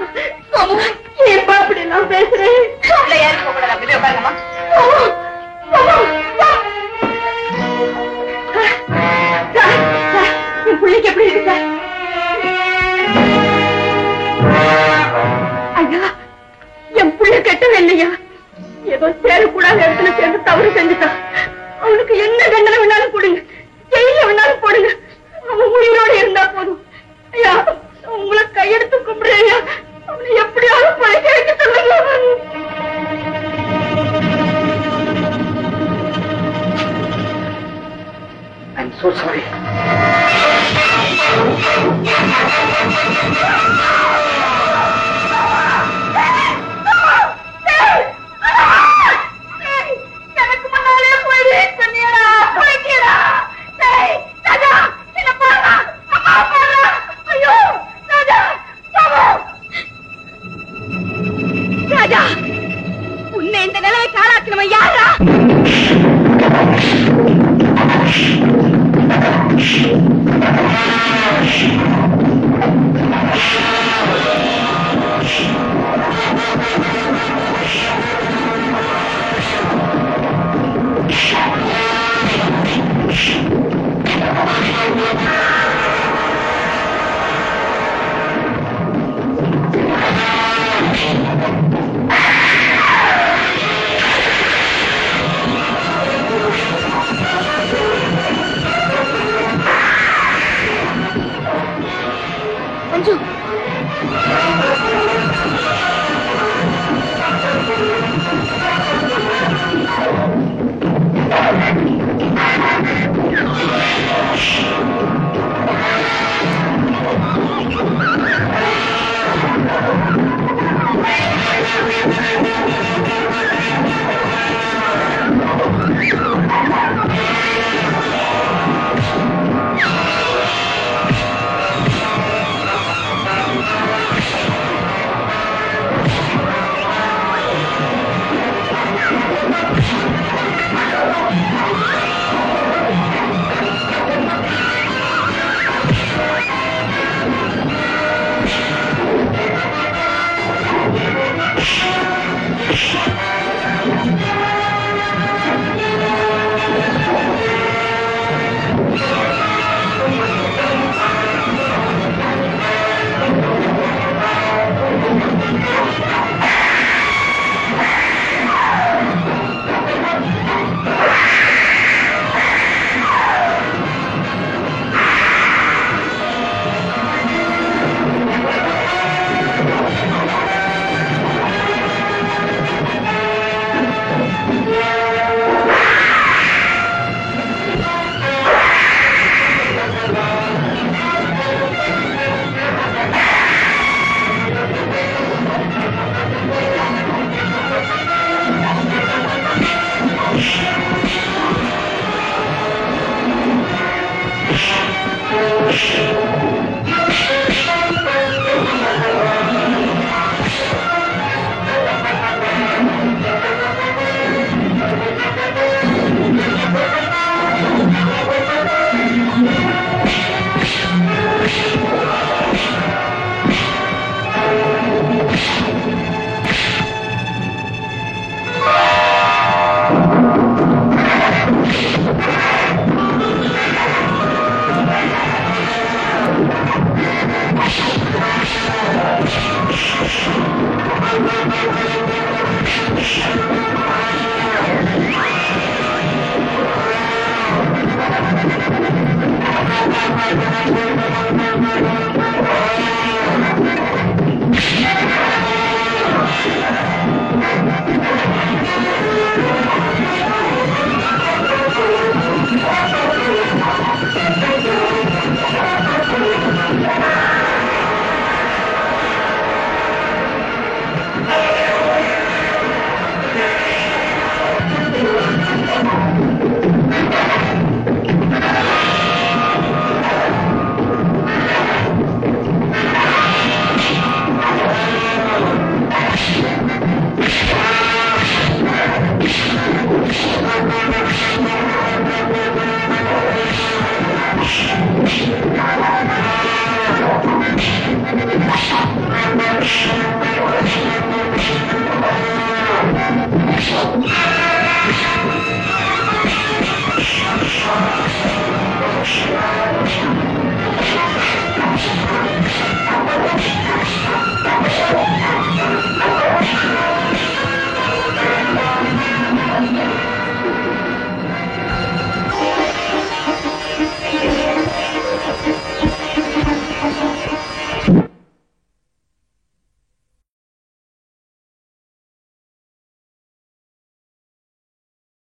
F: ஏன்பா அப்படி எல்லாம் பேசுறேன்? என் பிள்ளைக்கு எப்படி இருக்கு? ஐயா, என் பிள்ளை கெட்டவே இல்லையா? ஏதோ சேரக்கூடாத இடத்துல சேர்ந்து தவறு செஞ்சுட்டான். அவனுக்கு என்ன தண்டனை வேணாலும் கொடுங்க, ஜெயில வேணாலும் போடுங்க. அவன் உயிரோட இருந்தா போதும். ஐயா, உங்களை கையெடுத்து கும்பிடுறேன் ஐயா. அவனை எப்படியாவது பழைக்க வைக்க சொல்லுங்க.
H: I'm so sorry.
F: எனக்கு முன்னாலே போய் சொன்னியடா, போய்க்கிறா. ராஜா, என்ன பாருடா, அம்மா பாருடா. ஐயோ ராஜா, ராஜா, உன்னை இந்த நிலையை காலாக்கினவன் யாரா?